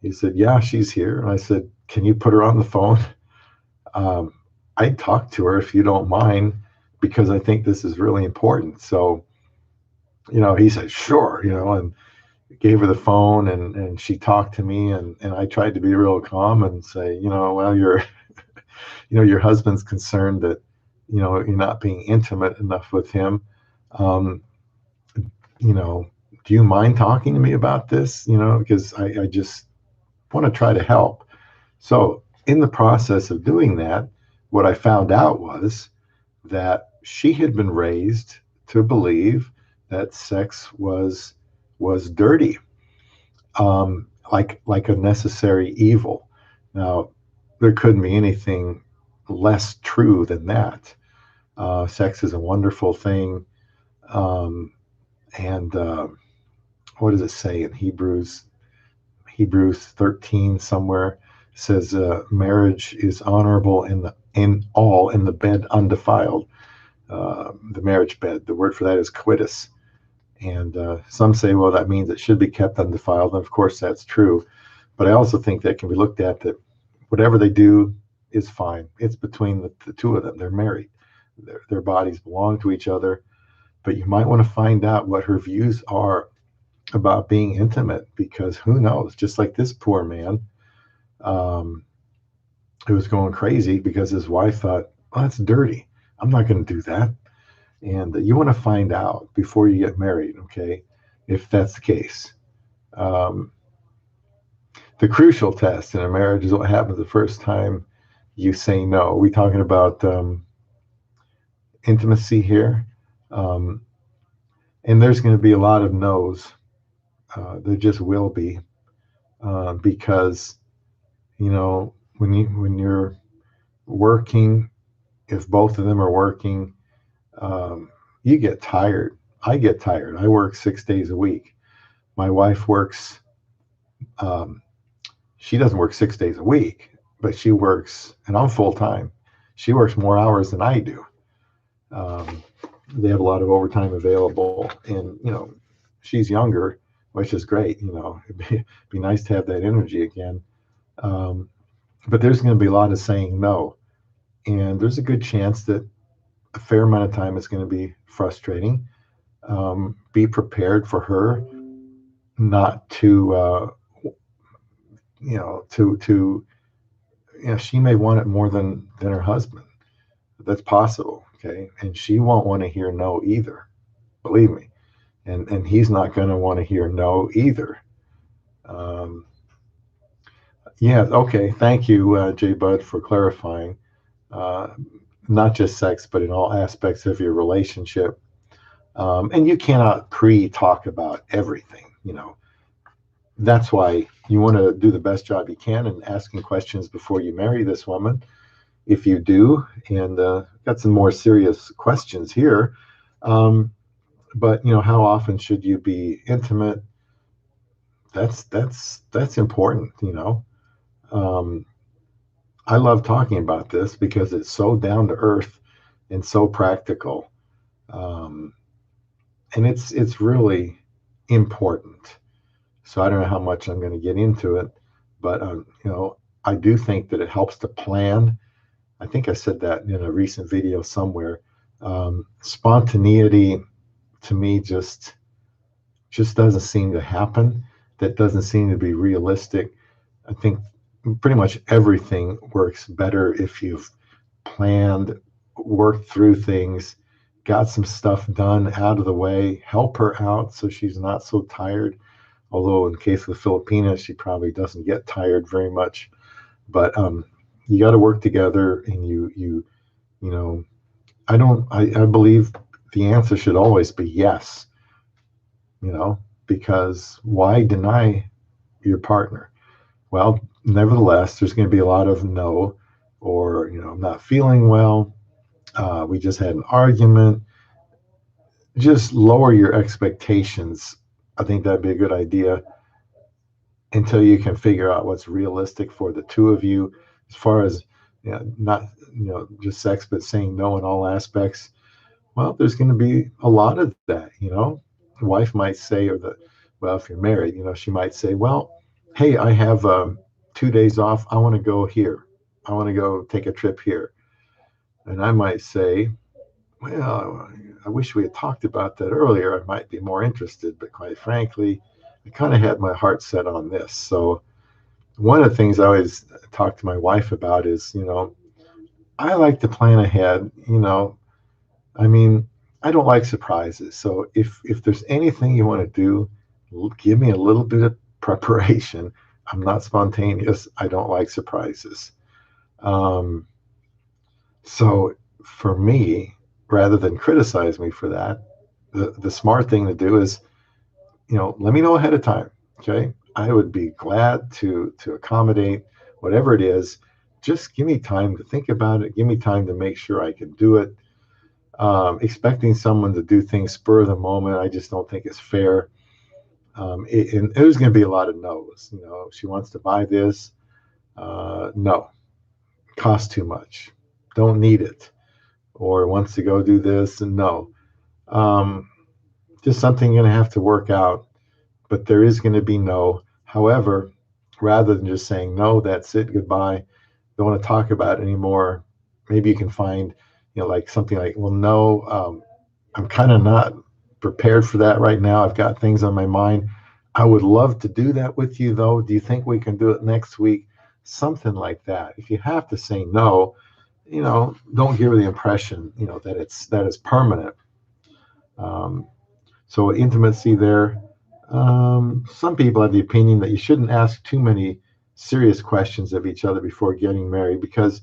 He said, yeah, she's here. And I said, can you put her on the phone? um, I'd talk to her if you don't mind, because I think this is really important. So he said, sure, and gave her the phone, and she talked to me, and I tried to be real calm and say, well, your husband's concerned that you're not being intimate enough with him. um, do you mind talking to me about this? Because I just want to try to help. So in the process of doing that, what I found out was that she had been raised to believe that sex was dirty, like a necessary evil. Now, there couldn't be anything less true than that. Sex is a wonderful thing, um, and what does it say in Hebrews 13 somewhere? Says marriage is honorable in the bed undefiled. The marriage bed. The word for that is coitus. And some say, well, that means it should be kept undefiled. And of course, that's true. But I also think that can be looked at that whatever they do is fine. It's between the two of them. They're married. Their bodies belong to each other. But you might want to find out what her views are about being intimate, because who knows? Just like this poor man, um, who was going crazy because his wife thought, oh, that's dirty. I'm not going to do that. And you want to find out before you get married, okay, if that's the case. Um, the crucial test in a marriage is what happens the first time you say no. Are we talking about intimacy here? Um, and there's going to be a lot of no's. There just will be, because when you're working, if both of them are working, you get tired. I get tired. I work 6 days a week. My wife works, um, she doesn't work 6 days a week, but she works, and I'm full time. She works more hours than I do. Um, they have a lot of overtime available, and she's younger, which is great. It'd be nice to have that energy again. Um, but there's going to be a lot of saying no, and there's a good chance that a fair amount of time is going to be frustrating. Be prepared for her not to, she may want it more than her husband. That's possible, okay? And she won't want to hear no either, believe me. And he's not going to want to hear no either. Um, yeah, okay. Thank you, J Bud, for clarifying. Uh, Not just sex, but in all aspects of your relationship. And you cannot pre-talk about everything. That's why you want to do the best job you can in asking questions before you marry this woman, if you do. And got some more serious questions here. But how often should you be intimate? That's important. Um, I love talking about this because it's so down to earth and so practical. Um, and it's really important. So I don't know how much I'm going to get into it, but I do think that it helps to plan. I think I said that in a recent video somewhere. Spontaneity to me just doesn't seem to happen. That doesn't seem to be realistic. I think pretty much everything works better if you've planned, worked through things, got some stuff done out of the way, help her out so she's not so tired. Although in the case of the Filipina, she probably doesn't get tired very much. But you got to work together, and you know, I believe the answer should always be yes. You know, because why deny your partner? Well, nevertheless, there's going to be a lot of no, or, I'm not feeling well. We just had an argument. Just lower your expectations. I think that'd be a good idea until you can figure out what's realistic for the two of you, as far as, not, just sex, but saying no in all aspects. Well, there's going to be a lot of that. The wife might say, well, if you're married, she might say, well, hey, I have 2 days off. I want to go here. I want to go take a trip here. And I might say, well, I wish we had talked about that earlier. I might be more interested, but quite frankly, I kind of had my heart set on this. So one of the things I always talk to my wife about is, I like to plan ahead. I mean, I don't like surprises. So if there's anything you want to do, give me a little bit of preparation. I'm not spontaneous. I don't like surprises. Um, so for me, rather than criticize me for that, the smart thing to do is, let me know ahead of time. Okay. I would be glad to accommodate whatever it is. Just give me time to think about it. Give me time to make sure I can do it. Expecting someone to do things spur of the moment, I just don't think it's fair. And there's going to be a lot of no's. She wants to buy this. No, costs too much. Don't need it. Or wants to go do this, and no. Um, just something you're going to have to work out. But there is going to be no. However, rather than just saying no, that's it, goodbye, don't want to talk about it anymore, maybe you can find, like something like, well, no, I'm kind of not prepared for that right now. I've got things on my mind. I would love to do that with you, though. Do you think we can do it next week? Something like that. If you have to say no, don't give her the impression, that it's permanent. Um, so intimacy there. Some people have the opinion that you shouldn't ask too many serious questions of each other before getting married because,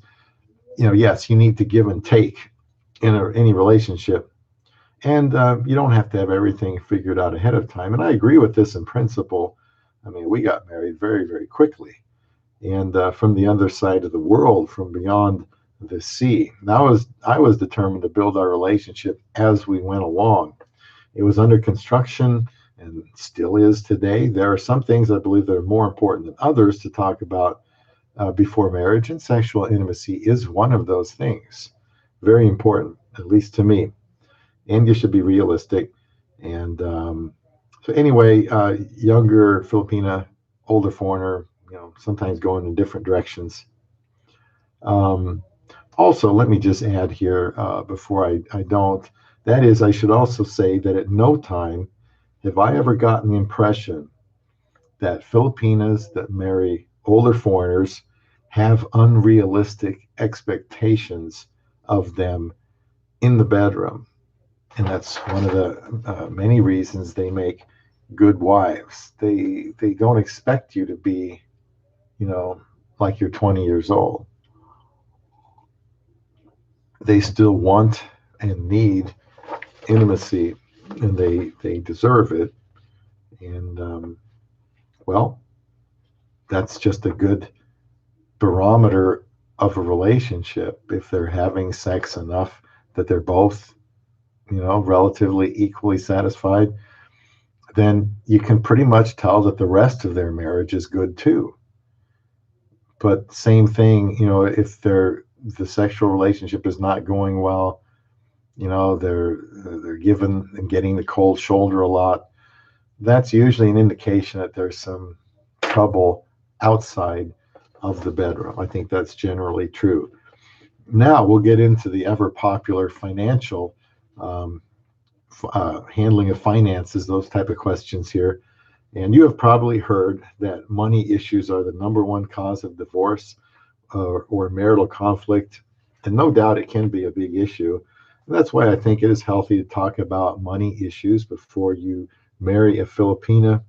yes, you need to give and take in any relationship. And you don't have to have everything figured out ahead of time. And I agree with this in principle. I mean, we got married very, very quickly. And from the other side of the world, from beyond the sea. And I was determined to build our relationship as we went along. It was under construction and still is today. There are some things I believe that are more important than others to talk about before marriage, and sexual intimacy is one of those things. Very important, at least to me. And you should be realistic. And so anyway, younger Filipina, older foreigner, sometimes going in different directions. Um, Also, let me just add here before I don't, that is, I should also say that at no time have I ever gotten the impression that Filipinas that marry older foreigners have unrealistic expectations of them in the bedroom. And that's one of the many reasons they make good wives. They don't expect you to be, you know, like you're 20 years old. They still want and need intimacy, and they deserve it. And well, that's just a good barometer of a relationship. If they're having sex enough that they're both, relatively equally satisfied, then you can pretty much tell that the rest of their marriage is good too. But same thing, if the sexual relationship is not going well, they're giving and getting the cold shoulder a lot. That's usually an indication that there's some trouble outside of the bedroom. I think that's generally true. Now we'll get into the ever popular financial handling of finances, those type of questions here. And you have probably heard that money issues are the number one cause of divorce or marital conflict. And no doubt it can be a big issue. And that's why I think it is healthy to talk about money issues before you marry a Filipina.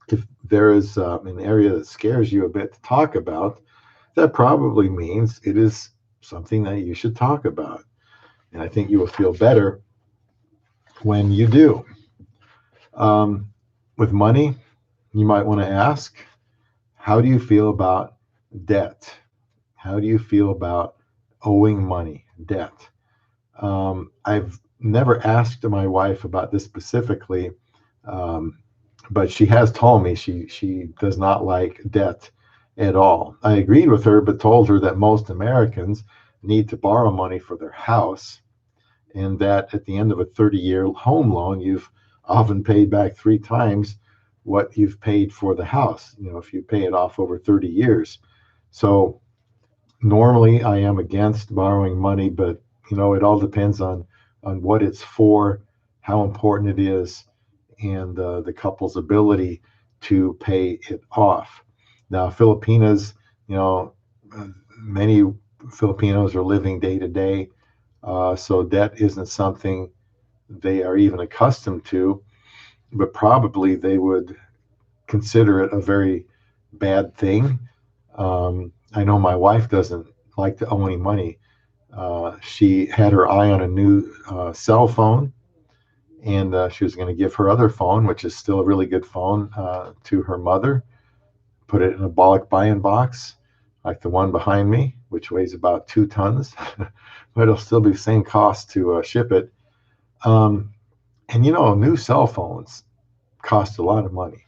If there is an area that scares you a bit to talk about, that probably means it is something that you should talk about. And I think you will feel better when you do. With money, you might want to ask, how do you feel about debt? How do you feel about owing money, debt? I've never asked my wife about this specifically, um, but she has told me she does not like debt at all. I agreed with her, but told her that most Americans need to borrow money for their house, and that at the end of a 30-year home loan, you've often paid back three times what you've paid for the house. If you pay it off over 30 years. So normally I am against borrowing money, but it all depends on what it's for, how important it is, and the couple's ability to pay it off. Now, Filipinas, you know, many Filipinos are living day to day, so debt isn't something they are even accustomed to, but probably they would consider it a very bad thing. I know my wife doesn't like to owe any money. She had her eye on a new cell phone, and she was going to give her other phone, which is still a really good phone, to her mother, put it in a bulk buy-in box, like the one behind me, which weighs about 2 tons, but it'll still be the same cost to ship it. And new cell phones cost a lot of money.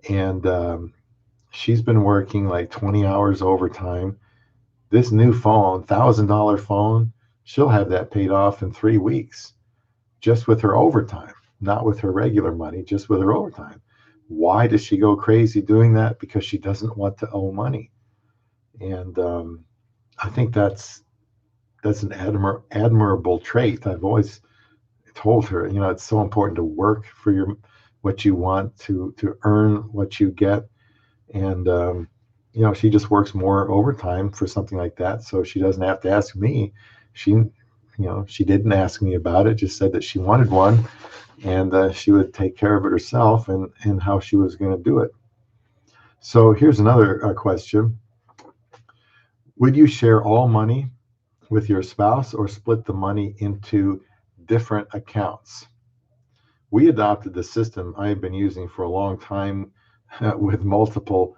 And she's been working like 20 hours overtime. This new phone, $1,000 phone, she'll have that paid off in 3 weeks just with her overtime, not with her regular money, just with her overtime. Why does she go crazy doing that? Because she doesn't want to owe money. And I think that's an admirable trait. I've always told her, it's so important to work for what you want, to earn what you get. And she just works more overtime for something like that, so she doesn't have to ask me. She didn't ask me about it, just said that she wanted one, and she would take care of it herself, and how she was going to do it. So here's another question. Would you share all money with your spouse or split the money into different accounts? We adopted the system I've been using for a long time, with multiple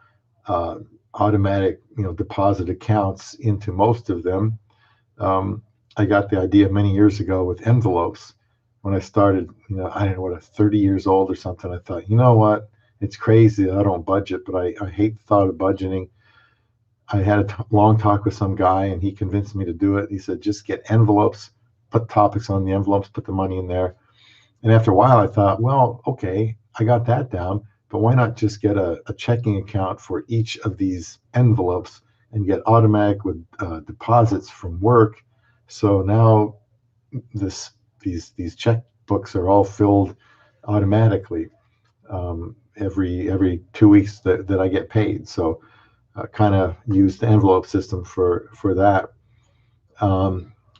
automatic deposit accounts into most of them. I got the idea many years ago with envelopes. When I started, I don't know, what, 30 years old or something, I thought, you know what, it's crazy that I don't budget, but I hate the thought of budgeting. I had a long talk with some guy, and he convinced me to do it. He said, just get envelopes, put topics on the envelopes, put the money in there. And after a while, I thought, well, okay, I got that down, but why not just get a checking account for each of these envelopes and get automatic with deposits from work? So now these checkbooks are all filled automatically, every 2 weeks that I get paid. So kind of use the envelope system for that.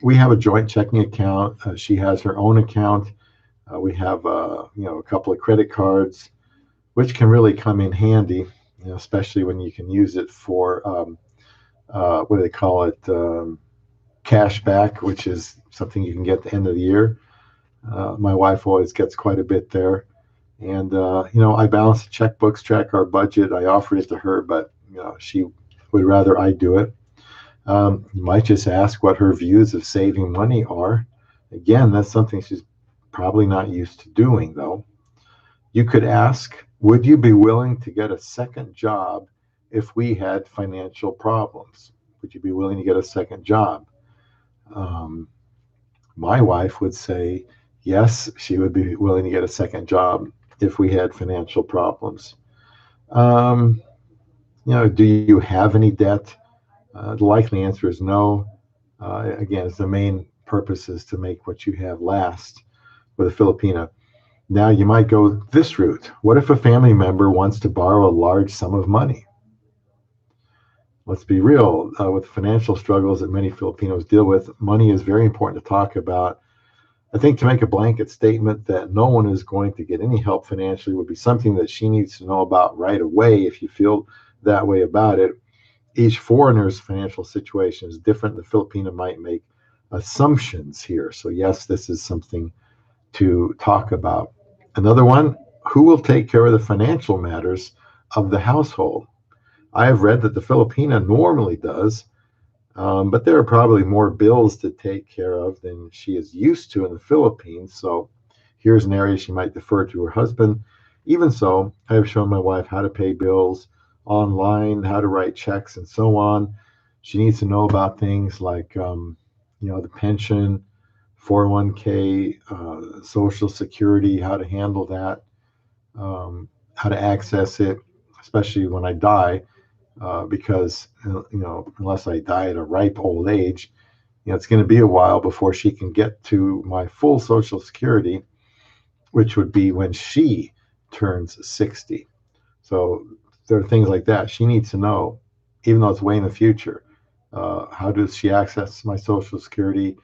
We have a joint checking account. She has her own account. We have a couple of credit cards, which can really come in handy, especially when you can use it for what do they call it, cash back, which is something you can get at the end of the year. My wife always gets quite a bit there. And I balance the checkbooks, track our budget. I offered it to her, but she would rather I do it. You might just ask what her views of saving money are. Again, that's something she's probably not used to doing, though. You could ask, would you be willing to get a second job if we had financial problems? Would you be willing to get a second job? My wife would say, yes, she would be willing to get a second job if we had financial problems. Do you have any debt? The likely answer is no. Again, the main purpose is to make what you have last with a Filipina. Now you might go this route. What if a family member wants to borrow a large sum of money? Let's be real. With financial struggles that many Filipinos deal with, money is very important to talk about. I think to make a blanket statement that no one is going to get any help financially would be something that she needs to know about right away. If you feel that way about it, each foreigner's financial situation is different. The Filipino might make assumptions here. So yes, this is something to talk about. Another one, Who will take care of the financial matters of the household? I have read that the Filipina normally does, but there are probably more bills to take care of than she is used to in the Philippines. So here's an area she might defer to her husband. Even so, I have shown my wife how to pay bills online, how to write checks, and so on. She needs to know about things like, the pension, 401k, Social Security, how to handle that, how to access it, especially when I die, because unless I die at a ripe old age, it's going to be a while before she can get to my full Social Security, which would be when she turns 60. So there are things like that she needs to know, even though it's way in the future. How does she access my Social Security?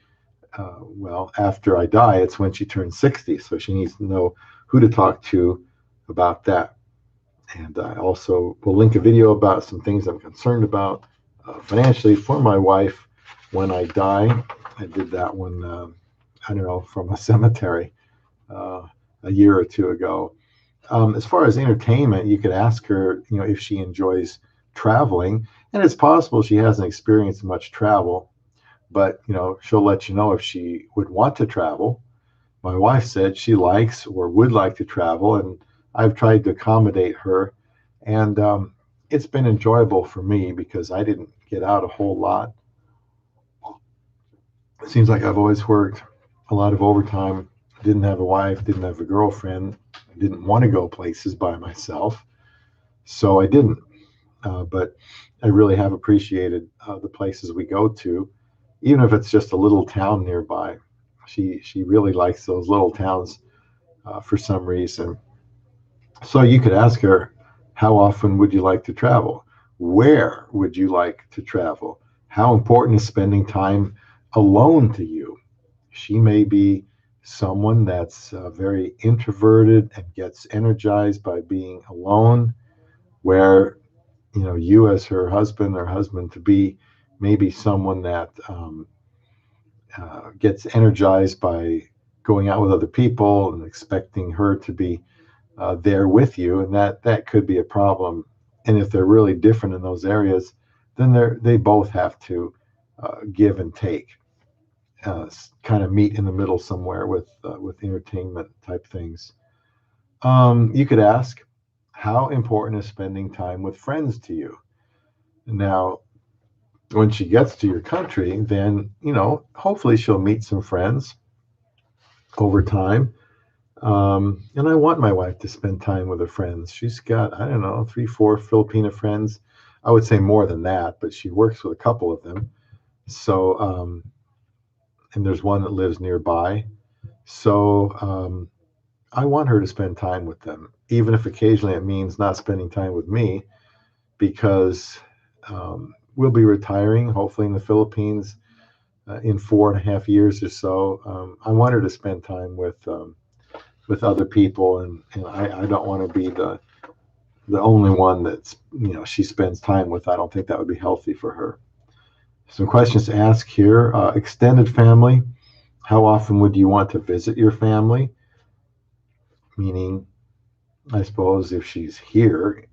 Well, after I die, it's when she turns 60. So she needs to know who to talk to about that. And I also will link a video about some things I'm concerned about financially for my wife when I die. I did that one, I don't know, from a cemetery uh, a year or two ago. As far as entertainment, you could ask her, if she enjoys traveling, and it's possible she hasn't experienced much travel, but she'll let you know if she would want to travel. My wife said she likes or would like to travel, and I've tried to accommodate her, and it's been enjoyable for me because I didn't get out a whole lot. It seems like I've always worked a lot of overtime. Didn't have a wife, didn't have a girlfriend, didn't want to go places by myself, so I didn't. But I really have appreciated the places we go to, even if it's just a little town nearby. She really likes those little towns for some reason. So you could ask her, how often would you like to travel? Where would you like to travel? How important is spending time alone to you? She may be someone that's very introverted and gets energized by being alone, where you as her husband or husband to be, maybe someone that gets energized by going out with other people and expecting her to be there with you, and that could be a problem. And if they're really different in those areas, then they both have to give and take, kind of meet in the middle somewhere with entertainment type things. You could ask, how important is spending time with friends to you? Now, when she gets to your country, then hopefully she'll meet some friends over time. And I want my wife to spend time with her friends. She's got, I don't know, 3, 4 Filipina friends. I would say more than that, but she works with a couple of them. So, and there's one that lives nearby. So, I want her to spend time with them, even if occasionally it means not spending time with me, because we'll be retiring, hopefully in the Philippines, in 4.5 years or so. I want her to spend time with other people, and I don't want to be the only one that's she spends time with. I don't think that would be healthy for her. Some questions to ask here. Extended family. How often would you want to visit your family? Meaning, I suppose if she's here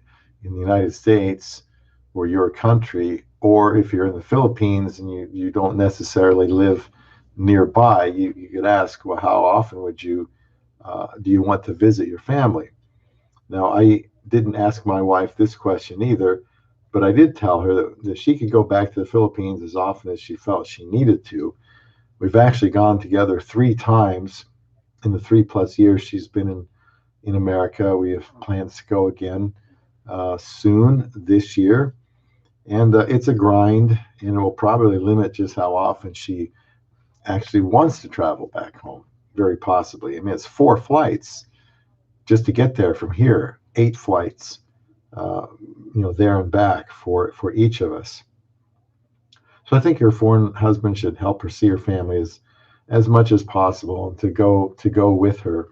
in the United States or your country, or if you're in the Philippines and you don't necessarily live nearby, you could ask, well, how often would you do you want to visit your family? Now, I didn't ask my wife this question either, but I did tell her that she could go back to the Philippines as often as she felt she needed to. We've actually gone together 3 times in the 3+ years she's been in America. We have plans to go again soon this year. And it's a grind, and it will probably limit just how often she actually wants to travel back home, very possibly. I mean, it's 4 flights just to get there from here, 8 flights, there and back for each of us. So I think your foreign husband should help her see her family as much as possible, and to go with her.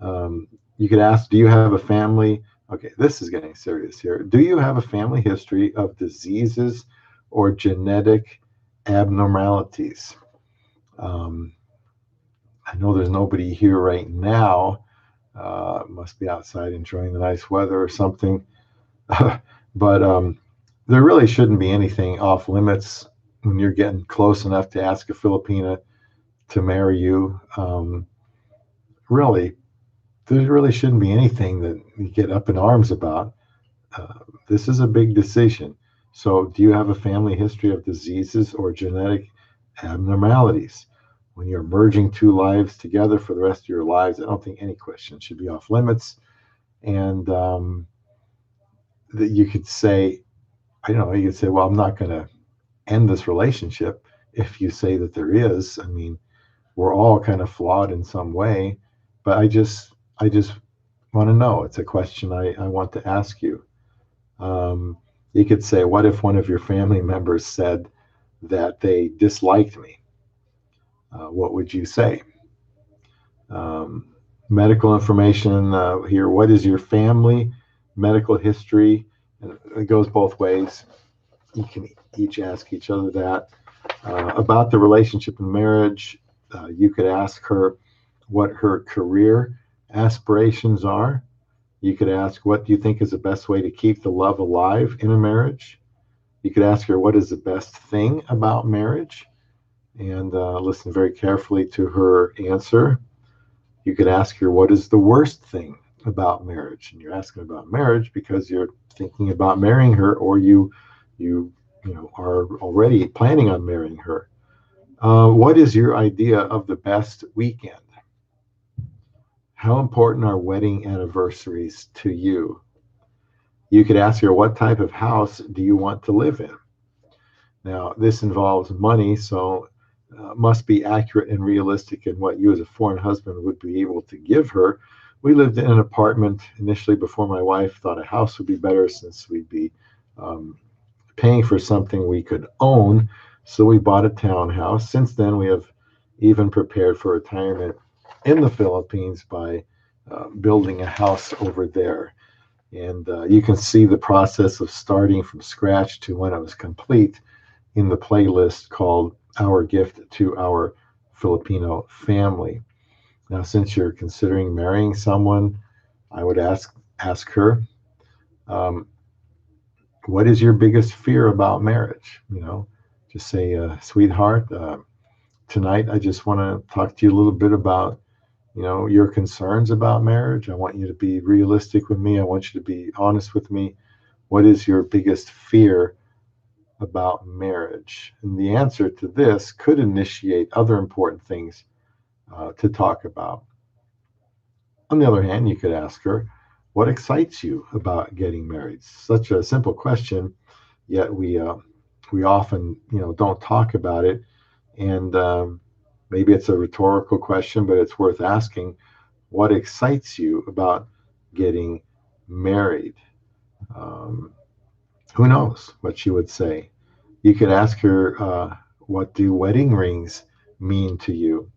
You could ask, do you have a family? Okay, this is getting serious here. Do you have a family history of diseases or genetic abnormalities? I know there's nobody here right now Must be outside enjoying the nice weather or something. But there really shouldn't be anything off limits when you're getting close enough to ask a Filipina to marry you. Really, there really shouldn't be anything that you get up in arms about. Uh, this is a big decision. So, do you have a family history of diseases or genetic abnormalities? When you're merging two lives together for the rest of your lives, I don't think any question should be off limits. And that you could say, I don't know, you could say, well, I'm not going to end this relationship if you say that there is. I mean, we're all kind of flawed in some way, but I just want to know. It's a question I want to ask you. Um, you could say, what if one of your family members said that they disliked me? What would you say? Um, Medical information here. What is your family medical history? And it goes both ways. You can each ask each other that. About the relationship and marriage, you could ask her what her career aspirations are. You could ask, what do you think is the best way to keep the love alive in a marriage? You could ask her, what is the best thing about marriage? And listen very carefully to her answer. You could ask her, what is the worst thing about marriage? And you're asking about marriage because you're thinking about marrying her, or you are already planning on marrying her. What is your idea of the best weekend? How important are wedding anniversaries to you? You could ask her, what type of house do you want to live in? Now, this involves money, so must be accurate and realistic in what you as a foreign husband would be able to give her. We lived in an apartment initially before my wife thought a house would be better since we'd be um, paying for something we could own. So we bought a townhouse. Since then, we have even prepared for retirement in the Philippines by building a house over there. And you can see the process of starting from scratch to when it was complete in the playlist called Our Gift to Our Filipino Family. Now, since you're considering marrying someone, I would ask her, um, what is your biggest fear about marriage? Just say, sweetheart, tonight I just want to talk to you a little bit about, your concerns about marriage. I want you to be realistic with me. I want you to be honest with me. What is your biggest fear about marriage? And the answer to this could initiate other important things to talk about. On the other hand, you could ask her, what excites you about getting married? Such a simple question, yet we often don't talk about it. And maybe it's a rhetorical question, but it's worth asking. What excites you about getting married? Um, who knows what she would say? You could ask her, what do wedding rings mean to you?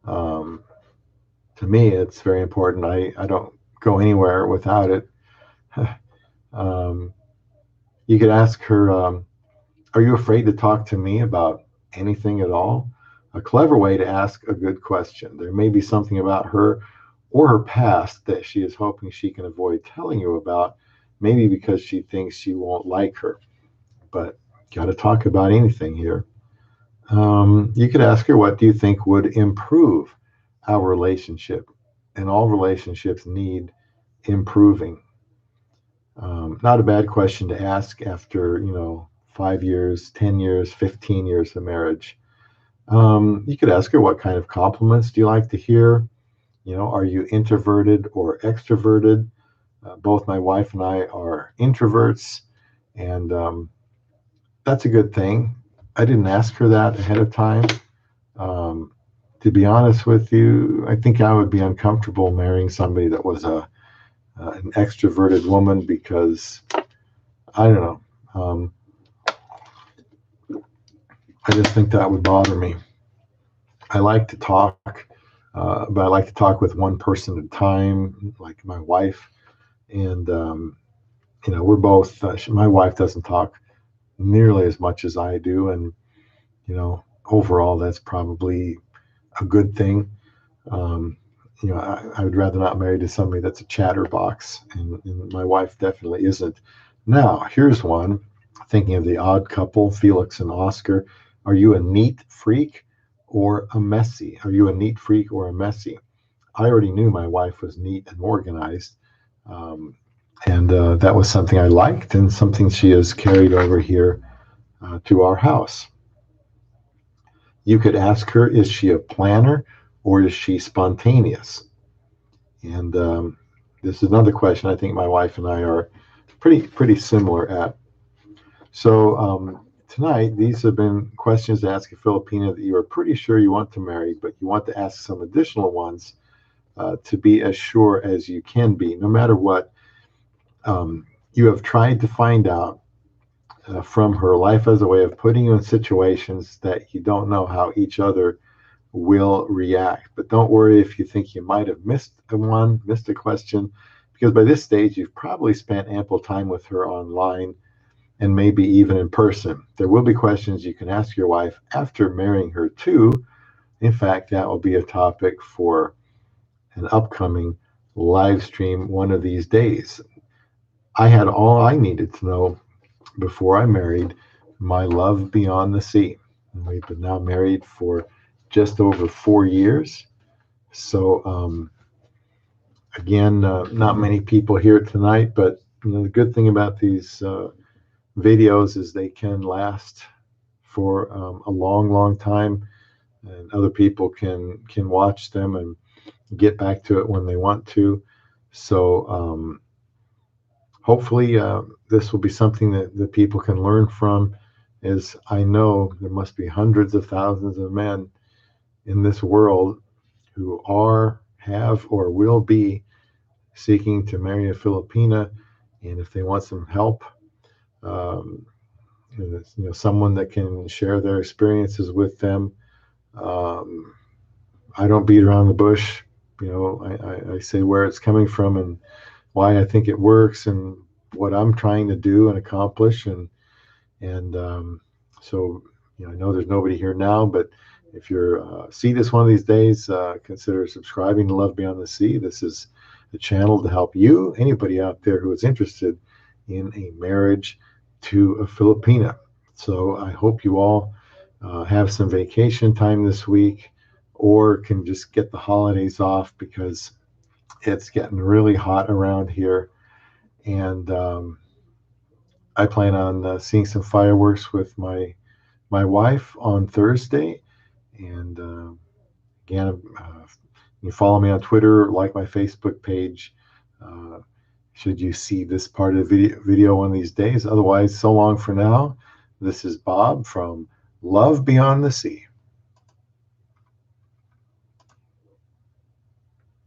Um, to me, it's very important. I don't go anywhere without it. um, you could ask her, are you afraid to talk to me about anything at all? A clever way to ask a good question. There may be something about her or her past that she is hoping she can avoid telling you about, maybe because she thinks you won't like her. But got to talk about anything here. You could ask her, what do you think would improve our relationship? And all relationships need improving. Not a bad question to ask after, 5 years, 10 years, 15 years of marriage. You could ask her, what kind of compliments do you like to hear? Are you introverted or extroverted? Both my wife and I are introverts, and that's a good thing. I didn't ask her that ahead of time. Um, to be honest with you, I think I would be uncomfortable marrying somebody that was an extroverted woman because I don't know. I just think that would bother me. I like to talk, but I like to talk with one person at a time, like my wife. And, we're both, my wife doesn't talk nearly as much as I do. And, overall, that's probably a good thing. Um, I would rather not marry to somebody that's a chatterbox, and my wife definitely isn't. Now, here's one. Thinking of the odd couple, Felix and Oscar. Are you a neat freak or a messy? Are you a neat freak or a messy? I already knew my wife was neat and organized, um, and that was something I liked and something she has carried over here to our house. You could ask her, is she a planner or is she spontaneous? And this is another question I think my wife and I are pretty similar at. So tonight, these have been questions to ask a Filipina that you are pretty sure you want to marry, but you want to ask some additional ones to be as sure as you can be, no matter what you have tried to find out from her. Life as a way of putting you in situations that you don't know how each other will react. But don't worry if you think you might have missed a question, because by this stage, you've probably spent ample time with her online and maybe even in person. There will be questions you can ask your wife after marrying her, too. In fact, that will be a topic for an upcoming live stream one of these days. I had all I needed to know before I married my love beyond the sea. And we've been now married for just over 4 years. So, again, not many people here tonight, but the good thing about these videos is they can last for a long time, and other people can watch them and get back to it when they want to. So hopefully this will be something that people can learn from, as I know there must be hundreds of thousands of men in this world who are, have, or will be seeking to marry a Filipina. And if they want some help, um, someone that can share their experiences with them. Um, I don't beat around the bush. I say where it's coming from and why I think it works and what I'm trying to do and accomplish. And so, I know there's nobody here now, but if you're see this one of these days, consider subscribing to Love Beyond the Sea. This is a channel to help you, anybody out there who is interested in a marriage to a Filipina. So I hope you all have some vacation time this week, or can just get the holidays off, because it's getting really hot around here. And I plan on seeing some fireworks with my wife on Thursday. And again, you follow me on Twitter, like my Facebook page, uh, should you see this part of the video one of these days. Otherwise, so long for now. This is Bob from Love Beyond the Sea.